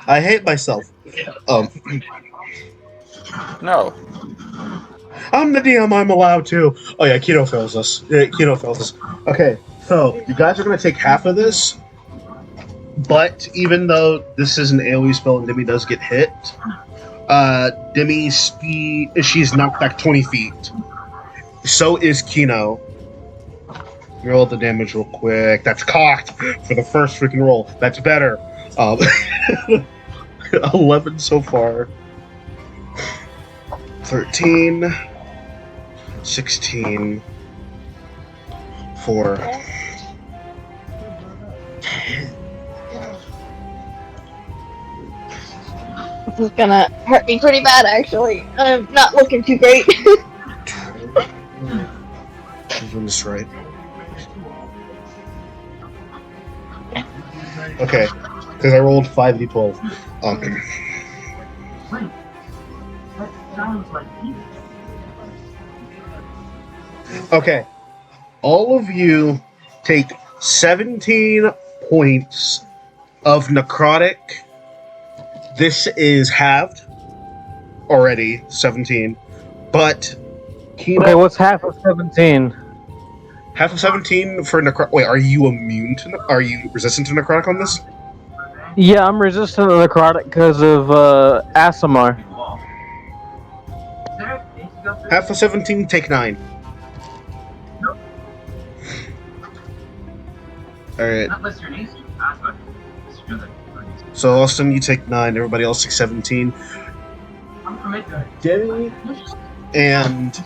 Speaker 1: I hate myself.
Speaker 4: No.
Speaker 1: I'm the DM, I'm allowed to. Oh yeah, Kino fails us. Yeah, Kino fails us. Okay, so you guys are gonna take half of this, but even though this is an AoE spell and Demi does get hit, Demi's speed, she's knocked back 20 feet. So is Kino. Roll the damage real quick. That's cocked for the first freaking roll. That's better. 11 so far. 13, 16, 4.
Speaker 2: This is gonna hurt me pretty bad, actually. I'm not looking too great.
Speaker 1: I'm doing this right. Okay, because I rolled 5d12. Okay, all of you take 17 points of necrotic. This is halved already, 17. But Kino,
Speaker 3: Okay, what's half of 17?
Speaker 1: Half of 17 for necrotic. Wait, are you immune to? Are you resistant to necrotic on this?
Speaker 3: Yeah, I'm resistant to necrotic because of Asimar.
Speaker 1: Half of 17, take 9. Alright. So, Austin, you take 9. Everybody else takes 17. Demi and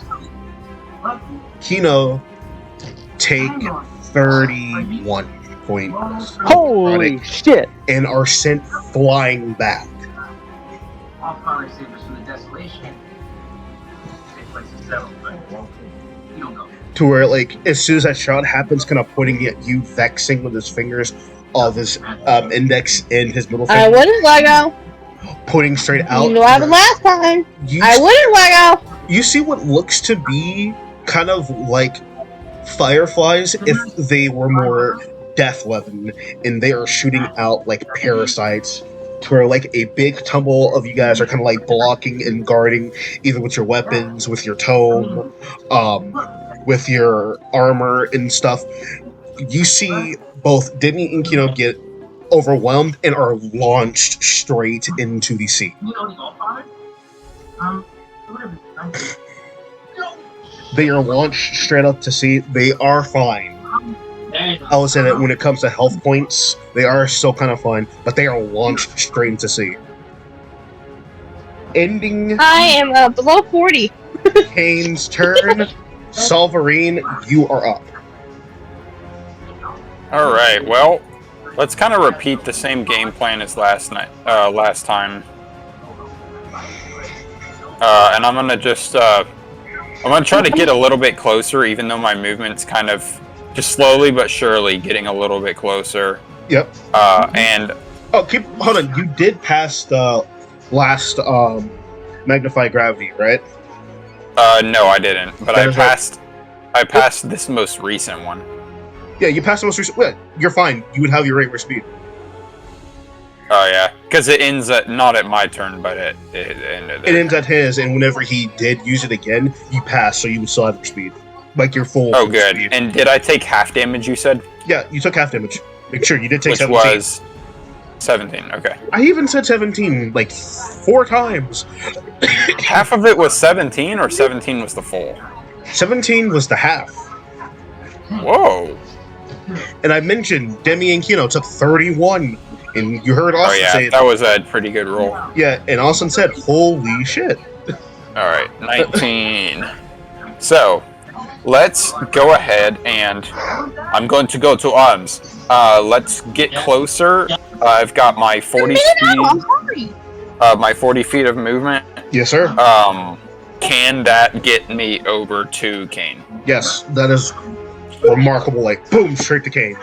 Speaker 1: Kino take 31 points.
Speaker 3: Holy shit!
Speaker 1: And are sent flying back. To where, like, as soon as that shot happens, kind of pointing at you, vexing with his fingers of his index and his middle
Speaker 2: I
Speaker 1: finger,
Speaker 2: wouldn't let go.
Speaker 1: pointing straight out.
Speaker 2: You know what happened last time.
Speaker 1: You,
Speaker 2: I wouldn't let go.
Speaker 1: you see what looks to be kind of like fireflies if they were more death weapon, and they are shooting out like parasites to where like a big tumble of you guys are kind of like blocking and guarding either with your weapons, with your tome, with your armor and stuff. You see both Demi and Kino get overwhelmed and are launched straight into the sea. They are launched straight up to sea. They are fine. I would say that when it comes to health points, they are still kind of fine, but they are launched straight into sea. Ending
Speaker 2: I am below 40.
Speaker 1: Kane's turn. Solverine, you are up.
Speaker 4: All right. Well, let's kind of repeat the same game plan as last time. And I'm gonna just I'm gonna try to get a little bit closer, even though my movement's kind of just slowly but surely getting a little bit closer.
Speaker 1: Yep.
Speaker 4: And
Speaker 1: Hold on. You did pass the last magnify gravity, right?
Speaker 4: no, I didn't. But
Speaker 1: That is
Speaker 4: I passed this most recent one.
Speaker 1: Yeah, you passed the most recent. Well, you're fine. You would have your regular speed.
Speaker 4: Oh yeah, because it ends not at my turn, but it ended.
Speaker 1: It ends at his, and whenever he did use it again, you pass, so you would still have your speed, like your full.
Speaker 4: Oh, good.
Speaker 1: Speed.
Speaker 4: And did I take half damage? You said.
Speaker 1: Yeah, you took half damage. Make sure you did take
Speaker 4: Which
Speaker 1: 17.
Speaker 4: was 17. Okay.
Speaker 1: I even said 17 like 4 times.
Speaker 4: Half of it was 17, or 17 was the full.
Speaker 1: 17 was the half,
Speaker 4: Whoa.
Speaker 1: and I mentioned Demi and Kino took 31, and you heard
Speaker 4: Oh
Speaker 1: Austin
Speaker 4: yeah,
Speaker 1: say
Speaker 4: that was a pretty good roll.
Speaker 1: Yeah, and Austin said, "Holy shit!"
Speaker 4: All right, 19. So, let's go ahead and I'm going to go to arms. Let's get closer. I've got my 40
Speaker 2: I'm
Speaker 4: speed,
Speaker 2: sorry.
Speaker 4: my 40 feet of movement.
Speaker 1: Yes, sir.
Speaker 4: Can that get me over to Kane?
Speaker 1: Yes, that is remarkable. Like, boom, straight to Kane.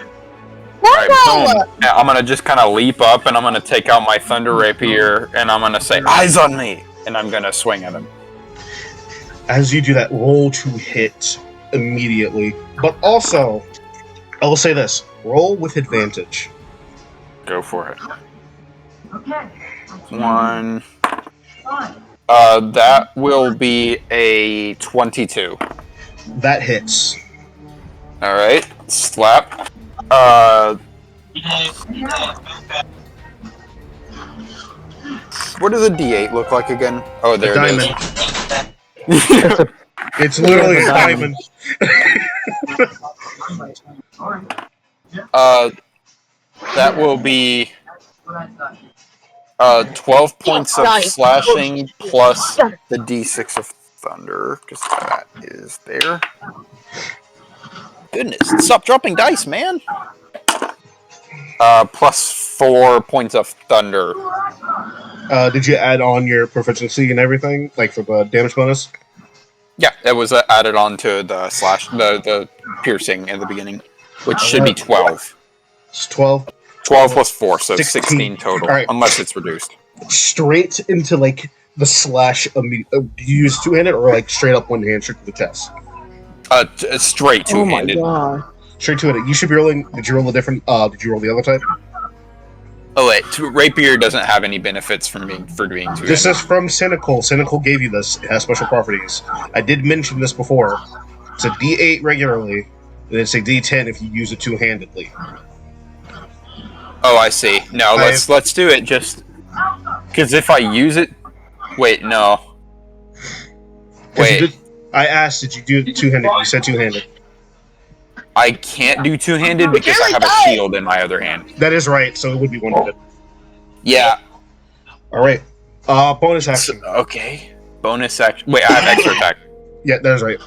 Speaker 4: Alright, boom. Yeah, I'm gonna just kind of leap up and I'm gonna take out my Thunder Rapier and I'm gonna say, "Eyes on me!" And I'm gonna swing at him.
Speaker 1: As you do that, roll to hit immediately. But also, I will say this: roll with advantage.
Speaker 4: Go for it. 1. That will be a 22.
Speaker 1: That hits.
Speaker 4: Alright, slap. What does a D8 look like again? Oh, there it
Speaker 1: Diamond.
Speaker 4: is.
Speaker 1: It's literally a diamond.
Speaker 4: That will be 12 points of slashing plus the D6 of thunder, because that is there. Goodness, stop dropping dice, man! Plus 4 points of thunder.
Speaker 1: Did you add on your proficiency and everything, like for the damage bonus?
Speaker 4: Yeah, it was added on to the the piercing in the beginning, which should be 12.
Speaker 1: It's 12.
Speaker 4: 12 plus 4, so
Speaker 1: 16.
Speaker 4: 16 total,
Speaker 1: All right.
Speaker 4: unless it's reduced.
Speaker 1: Straight into like the slash. Did you use two-handed or like straight up one hand, straight to the chest?
Speaker 4: Straight
Speaker 3: Oh my
Speaker 4: two-handed.
Speaker 3: god.
Speaker 1: Straight to it. You should be rolling. Did you roll a different? Did you roll the other type?
Speaker 4: Oh wait, Rapier doesn't have any benefits for being two-handed.
Speaker 1: This is from Cynical. Cynical gave you this. It has special properties. I did mention this before. It's a D8 regularly, And it's a D10 if you use it two-handedly.
Speaker 4: Oh, I see. No, let's do it just because if I use it, wait, no.
Speaker 1: 'Cause you
Speaker 4: Wait,
Speaker 1: I asked, did you do it two-handed? You said two-handed.
Speaker 4: I can't do two-handed because I have a shield in my other hand.
Speaker 1: That is right, so it would be one-handed.
Speaker 4: Yeah.
Speaker 1: Alright. Bonus action.
Speaker 4: Okay. Bonus action. Wait, I have extra attack,
Speaker 1: Yeah, that is right.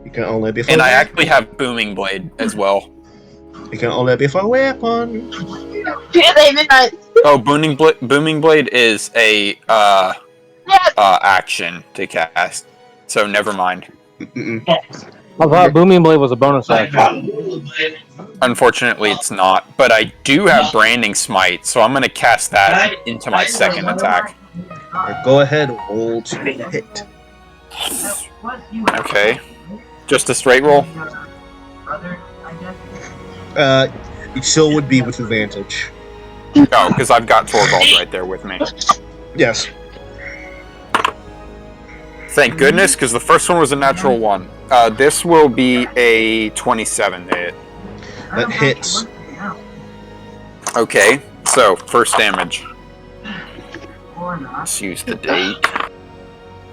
Speaker 1: You can only be for
Speaker 4: and I actually have booming blade as well.
Speaker 1: You can only be for weapon.
Speaker 4: Oh, booming blade is a action to cast. So never mind.
Speaker 1: Mm-mm.
Speaker 3: I thought Booming Blade was a bonus action.
Speaker 4: Unfortunately, it's not. But I do have branding smite, so I'm gonna cast that into my second attack.
Speaker 1: Alright, go ahead, roll to hit.
Speaker 4: Okay. Just a straight roll.
Speaker 1: It still would be with advantage.
Speaker 4: Oh, because I've got Torvald right there with me.
Speaker 1: Yes.
Speaker 4: Thank goodness, because the first one was a natural 1. This will be a 27 to hit.
Speaker 1: That hits.
Speaker 4: Okay, so first damage. Let's use the date.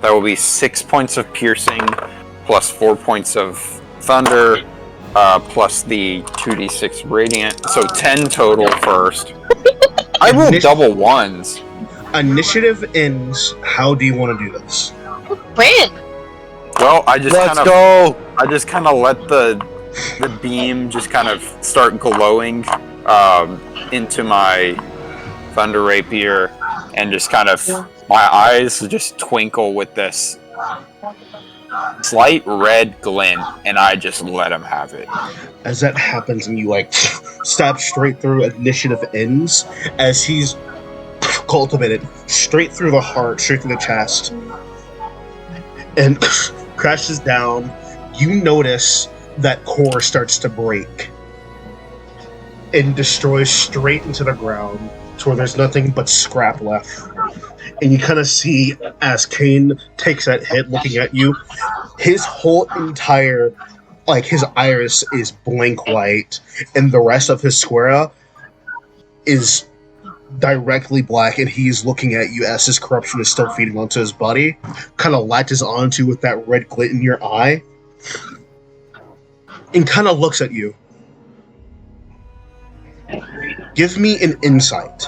Speaker 4: That will be 6 points of piercing, plus 4 points of thunder, plus the 2d6 radiant. So 10 total first. I rolled double ones.
Speaker 1: Initiative ends. How do you want to do this?
Speaker 2: Brand.
Speaker 4: Well, I just
Speaker 6: Let's
Speaker 4: kind of
Speaker 6: go.
Speaker 4: I just kind of let the beam just kind of start glowing into my thunder rapier, and just kind of my eyes just twinkle with this slight red glint, and I just let him have it.
Speaker 1: As that happens and you like stab straight through, initiative ends as he's cultivated straight through the heart, straight through the chest, and crashes down. You notice that core starts to break and destroys straight into the ground to where there's nothing but scrap left. And you kind of see as Kane takes that hit looking at you, his whole entire, like, his iris is blank white, and the rest of his sclera is directly black, and he's looking at you as his corruption is still feeding onto his body, kind of latches onto with that red glint in your eye, and kind of looks at you. Give me an insight.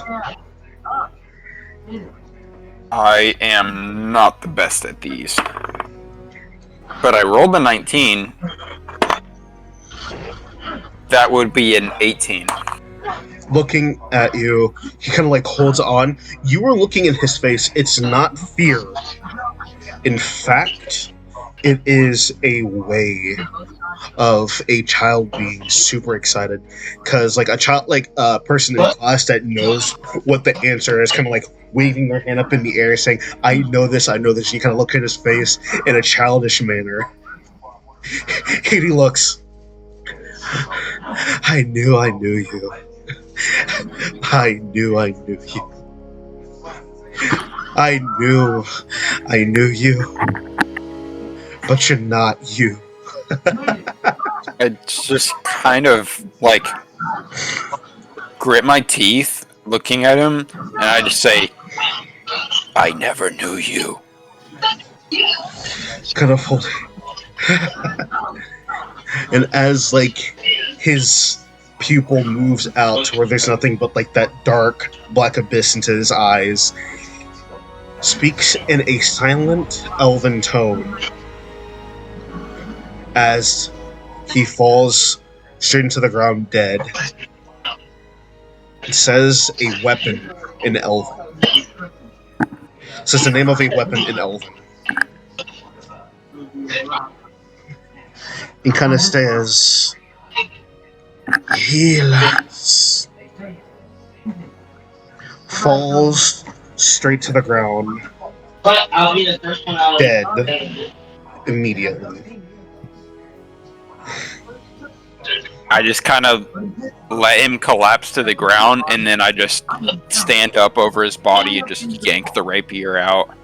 Speaker 4: I am not the best at these, but I rolled a 19. That would be an 18.
Speaker 1: Looking at you, he kind of like holds on. You are looking in his face. It's not fear. In fact, it is a way of a child being super excited, because like a child, like a person in class that knows what the answer is, kind of like waving their hand up in the air saying, I know this, I know this. You kind of look at his face in a childish manner. And he looks, I knew you. I knew you. I knew you. But you're not you.
Speaker 4: I just kind of like grit my teeth looking at him, and I just say, I never knew you.
Speaker 1: Kind of hold. And as like his pupil moves out to where there's nothing but like that dark black abyss into his eyes, speaks in a silent elven tone as he falls straight into the ground dead. It says a weapon in Elven. It says the name of a weapon in Elven. It kind of says, Helas. Falls straight to the ground,
Speaker 7: But I'll be the first one out.
Speaker 1: dead immediately.
Speaker 4: I just kind of let him collapse to the ground, and then I just stand up over his body and just yank the rapier out.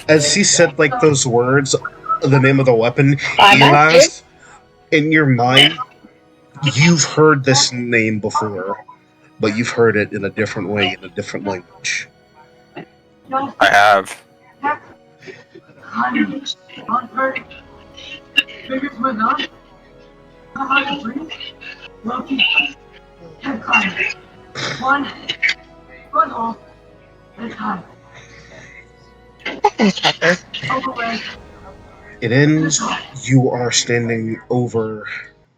Speaker 1: As he said like those words, the name of the weapon,
Speaker 2: I'm
Speaker 1: Elast, in your mind, you've heard this name before, but you've heard it in a different way, in a different language.
Speaker 4: I have.
Speaker 1: It ends, you are standing over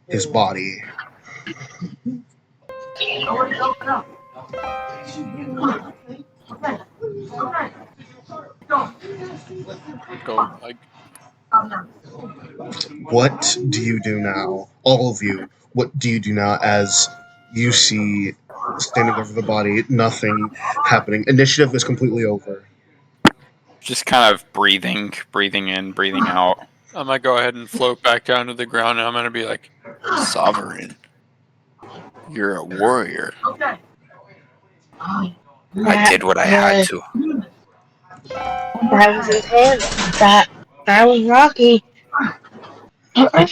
Speaker 1: his body.
Speaker 4: Go, like,
Speaker 1: What do you do now? All of you, what do you do now as you see standing over the body, nothing happening? Initiative is completely over.
Speaker 4: just kind of breathing in, breathing out. I'm gonna go ahead and float back down to the ground, and I'm gonna be like, Sovereign, you're a warrior. I did what I had to.
Speaker 2: That was intense. That was rocky.
Speaker 4: I'm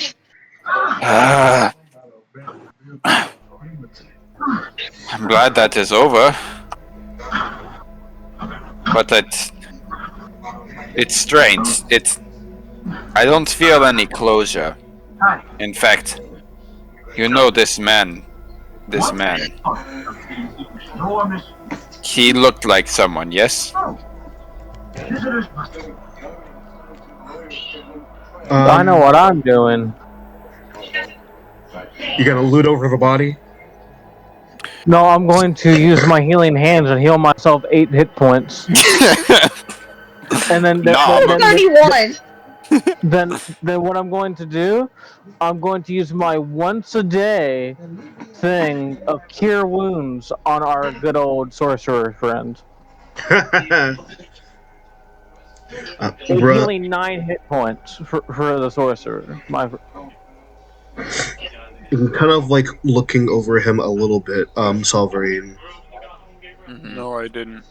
Speaker 4: glad that is over. But it's strange. I don't feel any closure. In fact, you know this man. He looked like someone, yes?
Speaker 3: I know what I'm doing.
Speaker 1: You gonna loot over the body?
Speaker 3: No, I'm going to use my healing hands and heal myself 8 hit points. And then,
Speaker 4: No.
Speaker 2: 31.
Speaker 3: then what I'm going to do, I'm going to use my once a day thing of cure wounds on our good old sorcerer friend. Healing 9 hit points for the sorcerer.
Speaker 1: Kind of like looking over him a little bit, Solverine.
Speaker 4: No, I didn't.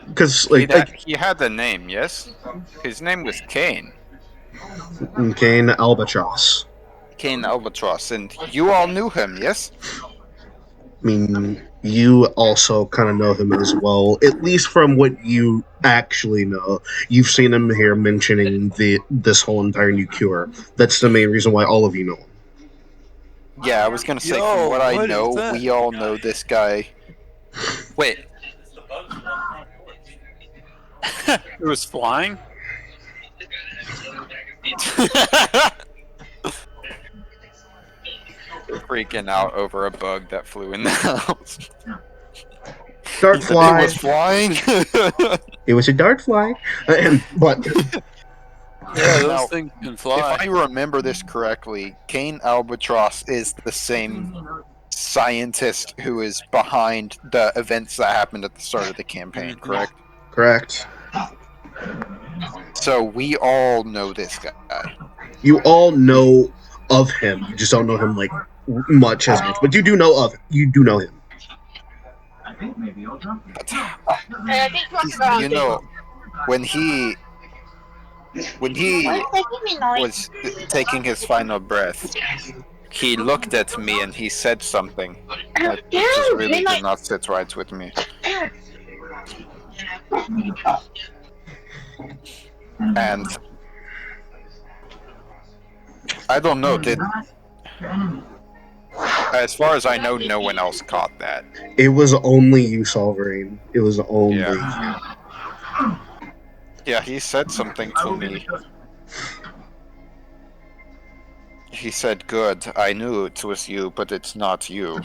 Speaker 1: Because
Speaker 4: He had the name, yes? His name was Kane.
Speaker 1: Kane Albatross.
Speaker 4: Kane Albatross, and you all knew him, yes?
Speaker 1: I mean, you also kind of know him as well, at least from what you actually know. You've seen him here mentioning this whole entire new cure. That's the main reason why all of you know him.
Speaker 4: Yeah, I was gonna say, from what I know, we all know this guy. Wait. It was flying? Freaking out over a bug that flew in the house.
Speaker 1: Dart fly.
Speaker 4: It was flying?
Speaker 1: It was a dart fly. But
Speaker 4: Yeah, those things can fly. If I remember this correctly, Kane Albatross is the same scientist who is behind the events that happened at the start of the campaign, correct?
Speaker 1: correct.
Speaker 4: So we all know this guy.
Speaker 1: You all know of him. You just don't know him like much as much, but you do know him.
Speaker 4: You know, when he was taking his final breath, he looked at me and he said something that just really did not sit right with me. And I don't know, as far as I know, no one else caught that.
Speaker 1: It was only you, Solverine. It was only you.
Speaker 4: Yeah, he said something to me. He said, "Good, I knew it was you, but it's not you."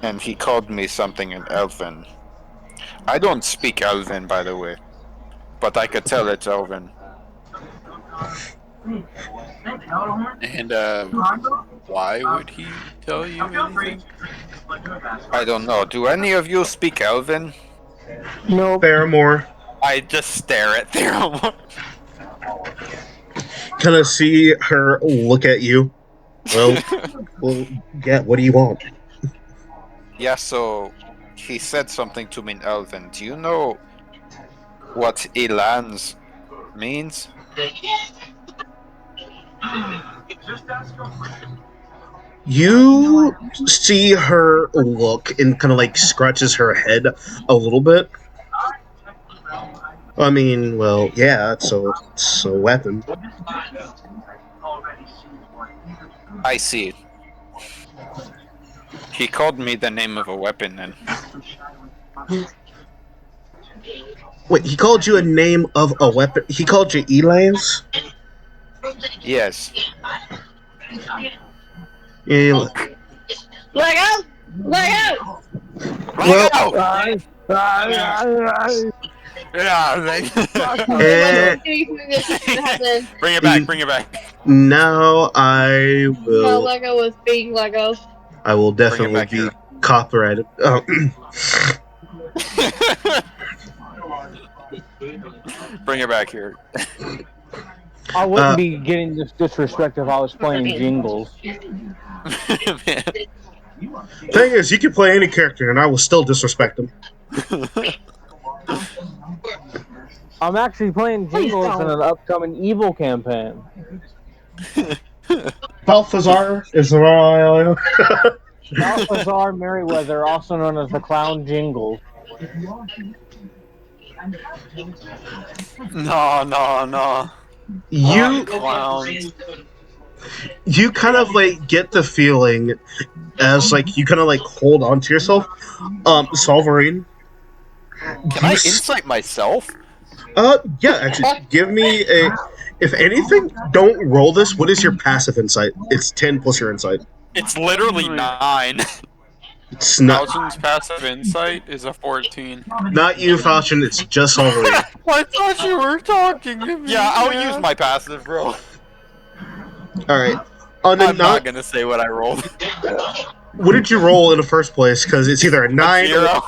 Speaker 4: And he called me something in Elven. I don't speak Elven, by the way, but I could tell it's Elven.
Speaker 8: And why would he tell you anything?
Speaker 4: I don't know. Do any of you speak Elven?
Speaker 3: No.
Speaker 1: Fairmore.
Speaker 4: I just stare at Theramore.
Speaker 1: Kind of see her look at you. Well, yeah, what do you want?
Speaker 4: Yeah, so he said something to me in Elven. Do you know what Elans means?
Speaker 1: You see her look and kind of like scratches her head a little bit. I mean, well, yeah, it's a weapon.
Speaker 4: I see. He called me the name of a weapon then.
Speaker 1: Wait, he called you a name of a weapon? He called you Elans?
Speaker 4: Yes.
Speaker 1: Yeah,
Speaker 2: Let go! Let go!
Speaker 1: well,
Speaker 2: Bring
Speaker 4: Bring it back, bring it back.
Speaker 1: now I
Speaker 2: No,
Speaker 1: will.
Speaker 2: Lego was being Lego.
Speaker 1: I will
Speaker 4: Bring it
Speaker 1: definitely
Speaker 4: back
Speaker 1: be
Speaker 4: here.
Speaker 1: copyrighted.
Speaker 4: Bring it back here.
Speaker 3: I wouldn't be getting this disrespect if I was playing Jingles.
Speaker 1: Thing is, you can play any character, and I will still disrespect him.
Speaker 3: I'm actually playing Jingles in an upcoming Evil campaign.
Speaker 1: Balthazar is the
Speaker 3: Balthazar Merriweather, also known as the Clown Jingles.
Speaker 4: No.
Speaker 1: you
Speaker 4: Clowns.
Speaker 1: you kind of like get the feeling as like you kind of like hold on to yourself. Solverine.
Speaker 4: Can I insight myself?
Speaker 1: Yeah, actually, give me a. If anything, don't roll this. What is your passive insight? It's 10 plus your insight.
Speaker 4: It's literally 9.
Speaker 1: It's not
Speaker 8: Falchions' passive insight is a 14.
Speaker 1: not you, Falchion. It's just Solverine.
Speaker 8: I thought you were talking to me.
Speaker 4: Yeah, I'll use my passive, bro.
Speaker 1: All right. On a
Speaker 4: I'm not gonna say what I rolled.
Speaker 1: what did you roll in the first place? Because it's either a 9 or
Speaker 4: 0.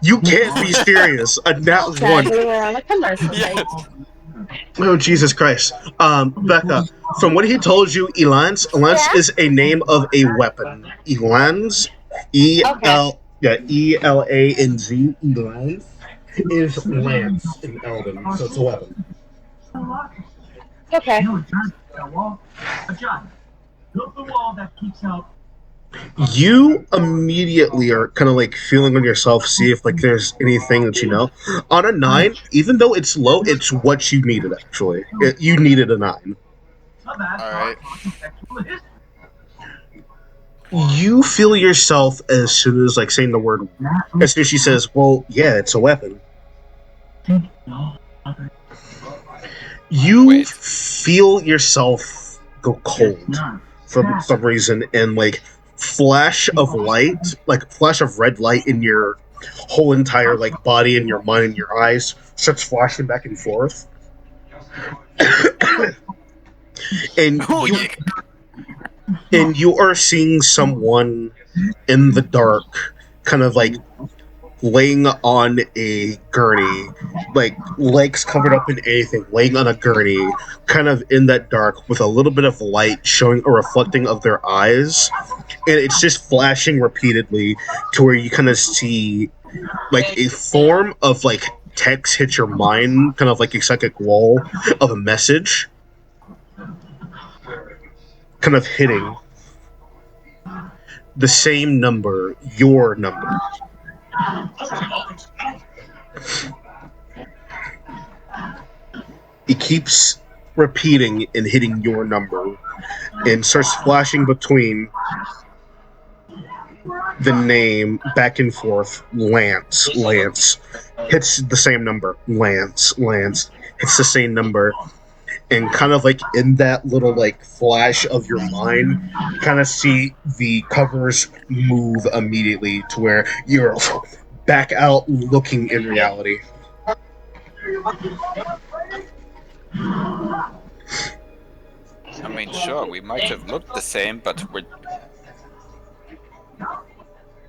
Speaker 1: you can't be serious. A nat 1.
Speaker 4: Yeah.
Speaker 1: Oh, Jesus Christ. Becca, from what he told you, Elance is a name of a weapon. Elance, E-L, yeah, E-L-A-N-Z, Elance, is lance in Elven, so it's a weapon.
Speaker 2: Okay.
Speaker 1: You immediately are kind of like feeling on yourself, see if like there's anything that you know. On a 9, even though it's low, it's what you needed actually. You needed a 9.
Speaker 8: Alright.
Speaker 1: You feel yourself as soon as like saying the word. As soon as she says, "Well, yeah, it's a weapon." You
Speaker 8: Wait.
Speaker 1: feel yourself go cold for some reason, and like flash of light, like flash of red light in your whole entire like body and your mind and your eyes starts flashing back and forth. and you are seeing someone in the dark, kind of like laying on a gurney, like legs covered up in anything, laying on a gurney, kind of in that dark with a little bit of light showing or reflecting of their eyes, and it's just flashing repeatedly to where you kind of see like a form of like text hit your mind, kind of like a psychic wall of a message kind of hitting the same number, your number. It keeps repeating and hitting your number and starts flashing between the name back and forth. Lance hits the same number. Lance hits the same number. And kind of like in that little like flash of your mind, kind of see the covers move immediately to where you're back out looking in reality.
Speaker 4: I mean, sure, we might have looked the same, but we're...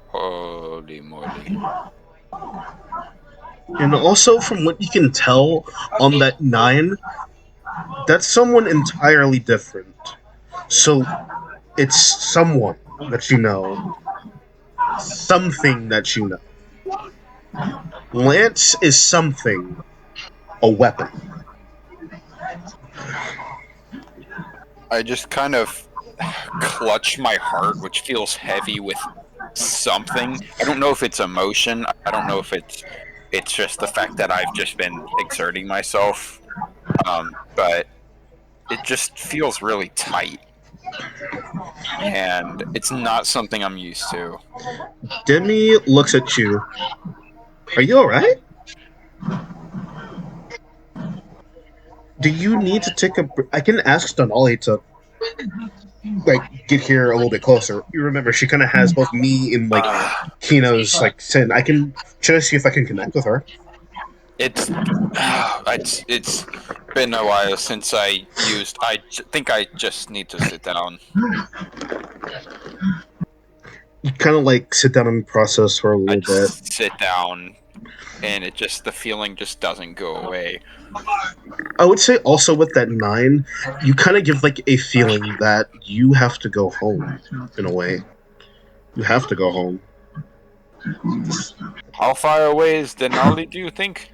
Speaker 4: Holy moly.
Speaker 1: And also, from what you can tell on that 9, that's someone entirely different. So, it's someone that you know. Something that you know. Lance is something a weapon.
Speaker 4: I just kind of clutch my heart, which feels heavy with something. I don't know if it's emotion. I don't know if it's just the fact that I've just been exerting myself. But it just feels really tight. And it's not something I'm used to.
Speaker 1: Demi looks at you. Are you alright? Do you need to take a... I can ask Denali to, like, get here a little bit closer. You remember, she kind of has both me and, like, Kino's, like, sin. I can try to see if I can connect with her.
Speaker 4: It's been a while since I think I just need to sit down.
Speaker 1: You kind of, like, sit down and process for a
Speaker 4: I
Speaker 1: little bit.
Speaker 4: just sit down, and the feeling just doesn't go away.
Speaker 1: I would say also with that 9, you kind of give, like, a feeling that you have to go home, in a way. You have to go home.
Speaker 4: How far away is Denali, do you think?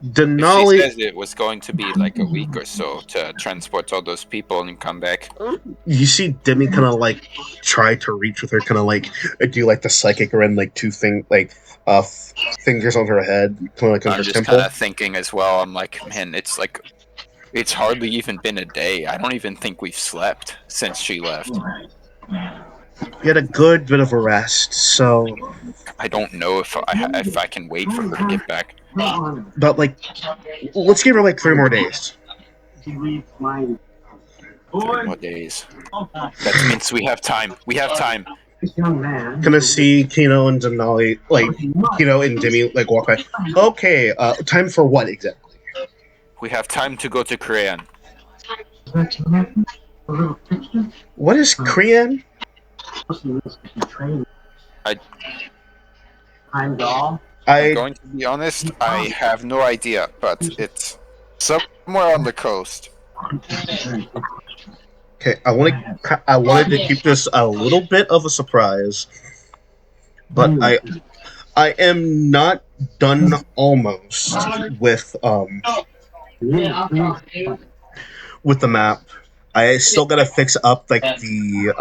Speaker 1: Denali...
Speaker 4: She says it was going to be like a week or so to transport all those people and come back.
Speaker 1: You see Demi kind of, like, try to reach with her, kind of, like, do, like, the psychic around, like, fingers on her head, kind of, like, on
Speaker 4: I'm
Speaker 1: her
Speaker 4: just
Speaker 1: temple.
Speaker 4: kind of thinking as well, I'm like, man, it's hardly even been a day. I don't even think we've slept since she left.
Speaker 1: We had a good bit of a rest, so...
Speaker 4: I don't know if I can wait for her to get back.
Speaker 1: But, like, let's give her, like, 3 more days.
Speaker 4: 3 more days. That means we have time. We have time.
Speaker 1: Gonna see Kino and Denali, like, Kino and Demi, like, walk by. Okay, time for what exactly?
Speaker 4: We have time to go to Korean.
Speaker 1: What is Korean?
Speaker 4: I'm going to be honest, I have no idea, but it's somewhere on the coast.
Speaker 1: Okay, I wanted to keep this a little bit of a surprise, but I am not done almost with the map. I still gotta fix up, like, the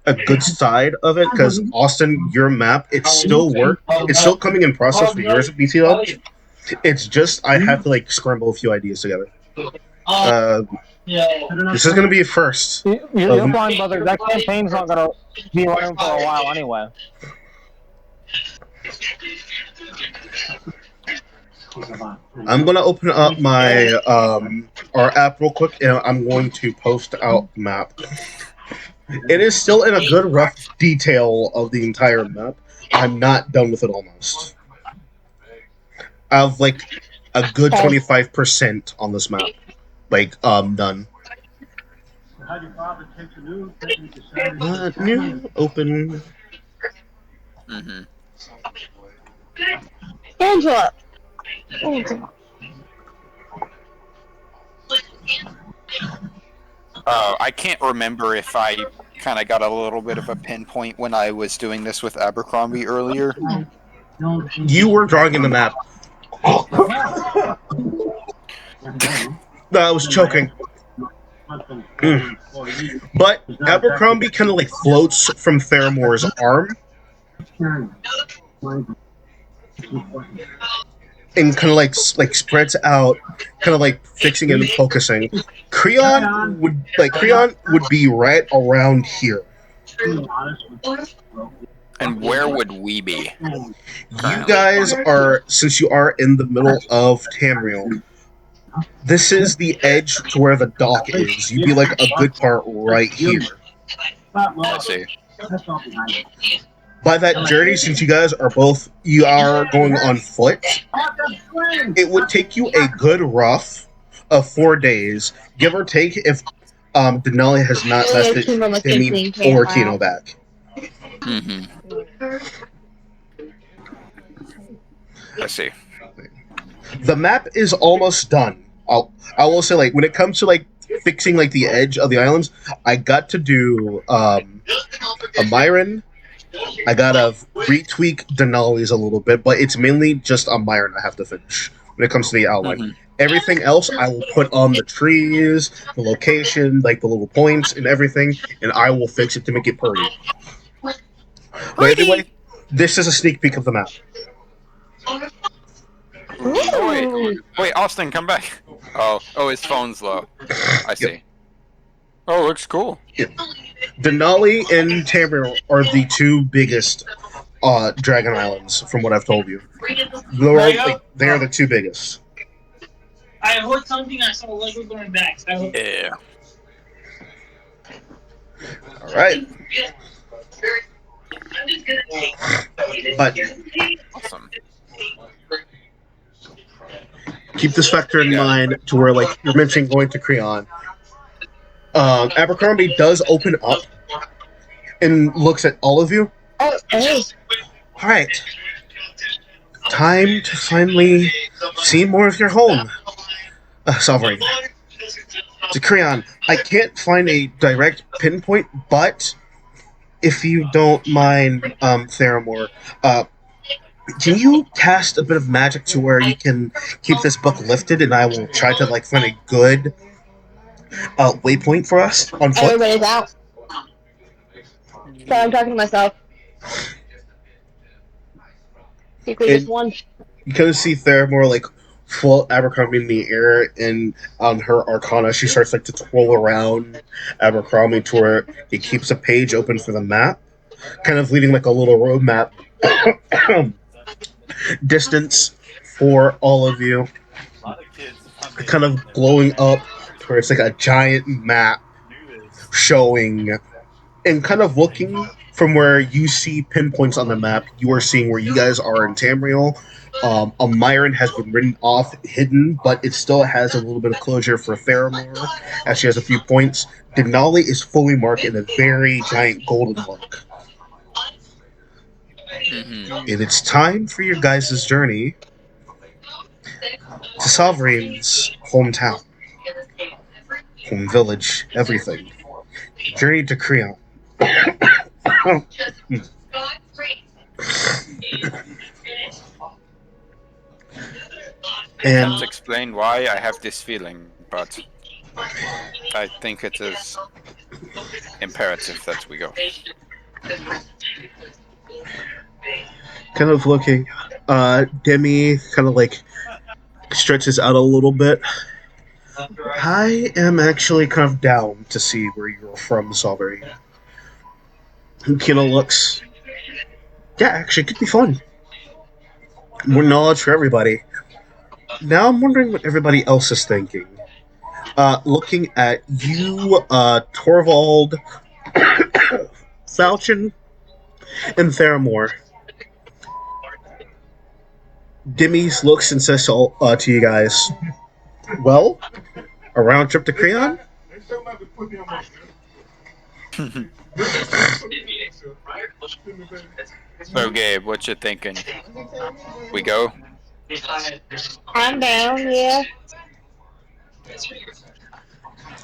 Speaker 1: a good side of it, because Austin, your map, it's still coming in process for yours at BT Lodge. It's just I have to, like, scramble a few ideas together. This is gonna be a first.
Speaker 3: You're fine, brother. That campaign's not gonna be running for a while anyway.
Speaker 1: I'm gonna open up my our app real quick, and I'm going to post out map. It is still in a good rough detail of the entire map. I'm not done with it almost. I have, like, a good 25% on this map. Like, done. New, open.
Speaker 4: Mm-hmm.
Speaker 2: Angela.
Speaker 4: I can't remember if I kind of got a little bit of a pinpoint when I was doing this with Abercrombie earlier.
Speaker 1: You were drawing in the map. No, I was choking. But Abercrombie kind of, like, floats from Theramore's arm. And kind of, like spreads out, kind of, like, fixing and focusing. Creon would be right around here.
Speaker 4: And where would we be?
Speaker 1: You guys are, since you are in the middle of Tamriel, this is the edge to where the dock is. You'd be, like, a good part right here.
Speaker 4: I see.
Speaker 1: By that journey, since you are going on foot, it would take you a good rough of 4 days, give or take, if Denali has not vested Demi or Kino back.
Speaker 4: Mm-hmm. I see.
Speaker 1: The map is almost done. I will say, like, when it comes to, like, fixing, like, the edge of the islands, I got to do a Myron, I gotta retweak Denali's a little bit, but it's mainly just a Myron I have to finish when it comes to the outline.
Speaker 4: Mhm.
Speaker 1: Everything else I will put on the trees, the location, like the little points and everything, and I will fix it to make it pretty. But anyway, this is a sneak peek of the map.
Speaker 4: Oh, wait, Austin, come back. Oh, his phone's low. I see. Oh, looks cool.
Speaker 1: Denali and Tamriel are the two biggest Dragon Islands, from what I've told you. They're the two biggest.
Speaker 7: I heard something. I saw Lego going back.
Speaker 4: Yeah.
Speaker 1: All right. But
Speaker 4: Awesome.
Speaker 1: keep this factor in mind to where, like, you're mentioning going to Creon. Abercrombie does open up and looks at all of you.
Speaker 2: Oh, hey.
Speaker 1: All right. Time to finally see more of your home. Sovereign. To Creon, I can't find a direct pinpoint, but if you don't mind, Theramore, can you cast a bit of magic to where you can keep this book lifted, and I will try to, like, find a good waypoint for us on foot?
Speaker 2: Everybody's out. So I'm talking to myself. Secret just won.
Speaker 1: You kind of see Theramore, like, float Abercrombie in the air, and on her Arcana, she starts, like, to twirl around Abercrombie to where it keeps a page open for the map, kind of leading, like, a little road map distance for all of you, kind of glowing up to where it's like a giant map showing, and kind of looking from where you see pinpoints on the map, you are seeing where you guys are in Tamriel. A Myron has been written off, hidden, but it still has a little bit of closure for Theramore, as she has a few points. Denali is fully marked in a very giant golden mark.
Speaker 4: Mm-hmm.
Speaker 1: And it's time for your guys' journey to Sovereign's hometown. Home village, everything. Journey to Creon. And
Speaker 4: Can't explain why I have this feeling, but I think it is imperative that we go.
Speaker 1: kind of looking, Demi kind of like stretches out a little bit. I am actually kind of down to see where you're from, Sovereign. Kina looks. Yeah, actually, it could be fun. More knowledge for everybody. Now I'm wondering what everybody else is thinking. Looking at you, Torvald, Falchion, and Theramore. Dimmies looks and says to you guys, well, a round trip to Creon?
Speaker 4: So, Gabe, what you thinking? We go?
Speaker 2: I'm down, yeah.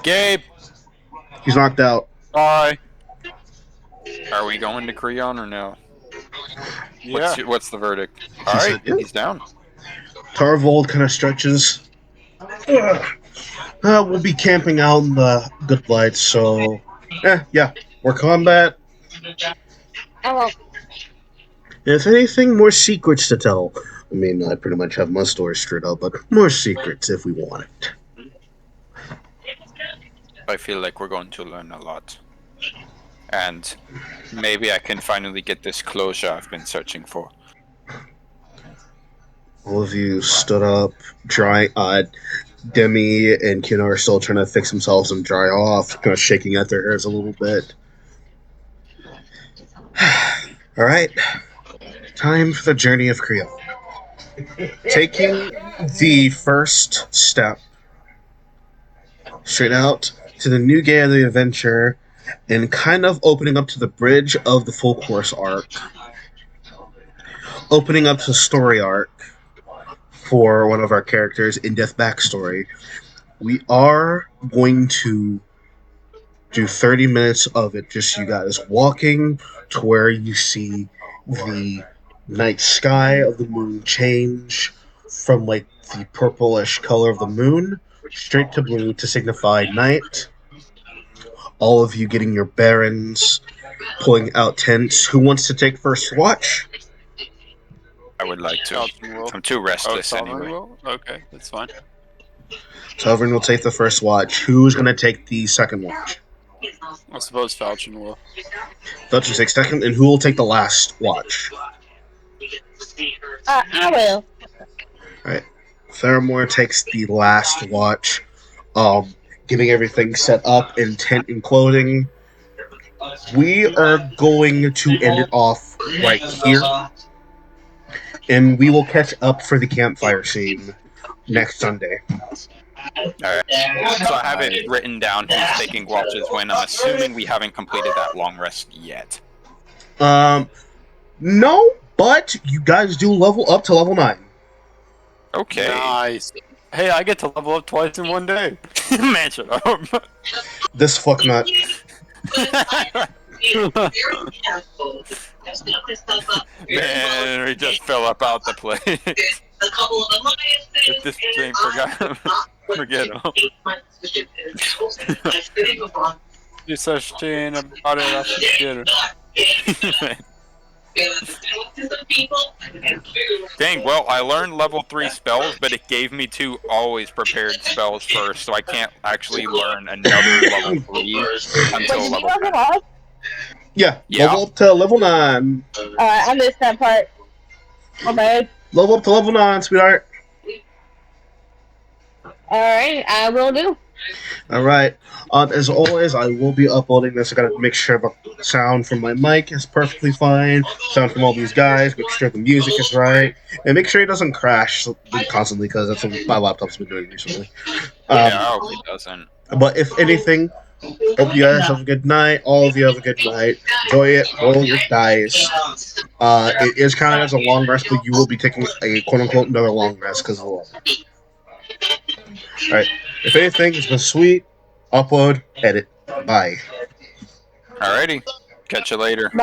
Speaker 4: Gabe!
Speaker 1: He's knocked out.
Speaker 4: Bye! Are we going to Creon or no?
Speaker 8: Yeah.
Speaker 4: What's the verdict?
Speaker 1: He
Speaker 4: Alright,
Speaker 1: said yes.
Speaker 4: he's down.
Speaker 1: Tarvold kind of stretches. We'll be camping out in the good lights, so... yeah. More combat.
Speaker 2: I won't.
Speaker 1: If anything, more secrets to tell. I mean, I pretty much have my story straight up, but more secrets if we want it.
Speaker 4: I feel like we're going to learn a lot. And maybe I can finally get this closure I've been searching for.
Speaker 1: All of you stood up, dry. Demi and Kina are still trying to fix themselves and dry off, kind of shaking out their hairs a little bit. All right, time for the journey of Creon. Taking the first step straight out to the new gate of the adventure, and kind of opening up to the bridge of the full course arc, opening up to the story arc for one of our characters' in-depth backstory. We are going to do 30 minutes of it, just you guys walking to where you see the night sky of the moon change from like the purplish color of the moon straight to blue to signify night. All of you getting your bearings, pulling out tents. Who wants to take first watch?
Speaker 4: I would like to.
Speaker 8: Falcon will.
Speaker 4: I'm too restless
Speaker 8: Sovereign
Speaker 4: anyway.
Speaker 8: will? Okay, that's fine.
Speaker 1: Sovereign will take the first watch. Who's going to take the second watch?
Speaker 8: I suppose Falcon will.
Speaker 1: Felton takes second, and who will take the last watch?
Speaker 2: I will.
Speaker 1: Theramore takes the last watch, getting everything set up in tent and clothing. We are going to end it off right here, and we will catch up for the campfire scene next Sunday.
Speaker 4: Alright. So I have it written down who's taking watches when. I'm assuming we haven't completed that long rest yet.
Speaker 1: No, but you guys do level up to level 9.
Speaker 4: Okay.
Speaker 8: Nice. Hey, I get to level up twice in one day. Man, shut up.
Speaker 1: This fucknut.
Speaker 4: Man, we just fill up out the place. If this thing forget him.
Speaker 8: You're such thing about it, I should get her.
Speaker 4: Dang, well, I learned level 3 spells, but it gave me 2 always prepared spells first, so I can't actually learn another level 3 until level 10.
Speaker 1: Yeah,
Speaker 4: Yeah.
Speaker 1: level up to level 9.
Speaker 2: I missed that part. My bad.
Speaker 1: Level up to level 9, sweetheart.
Speaker 2: Alright, I will do.
Speaker 1: Alright. As always, I will be uploading this. I gotta make sure the sound from my mic is perfectly fine. Sound from all these guys. Make sure the music is right. And make sure it doesn't crash constantly, because that's what my laptop's been doing recently.
Speaker 4: Yeah, I hope it doesn't.
Speaker 1: But if anything, hope you guys have a good night. All of you have a good night. Enjoy it. Roll your dice. It is kind of as a long rest, but you will be taking a quote-unquote another long rest because of the level. Alright. If anything, it's been sweet. Upload, edit. Bye.
Speaker 4: Alrighty. Catch you later.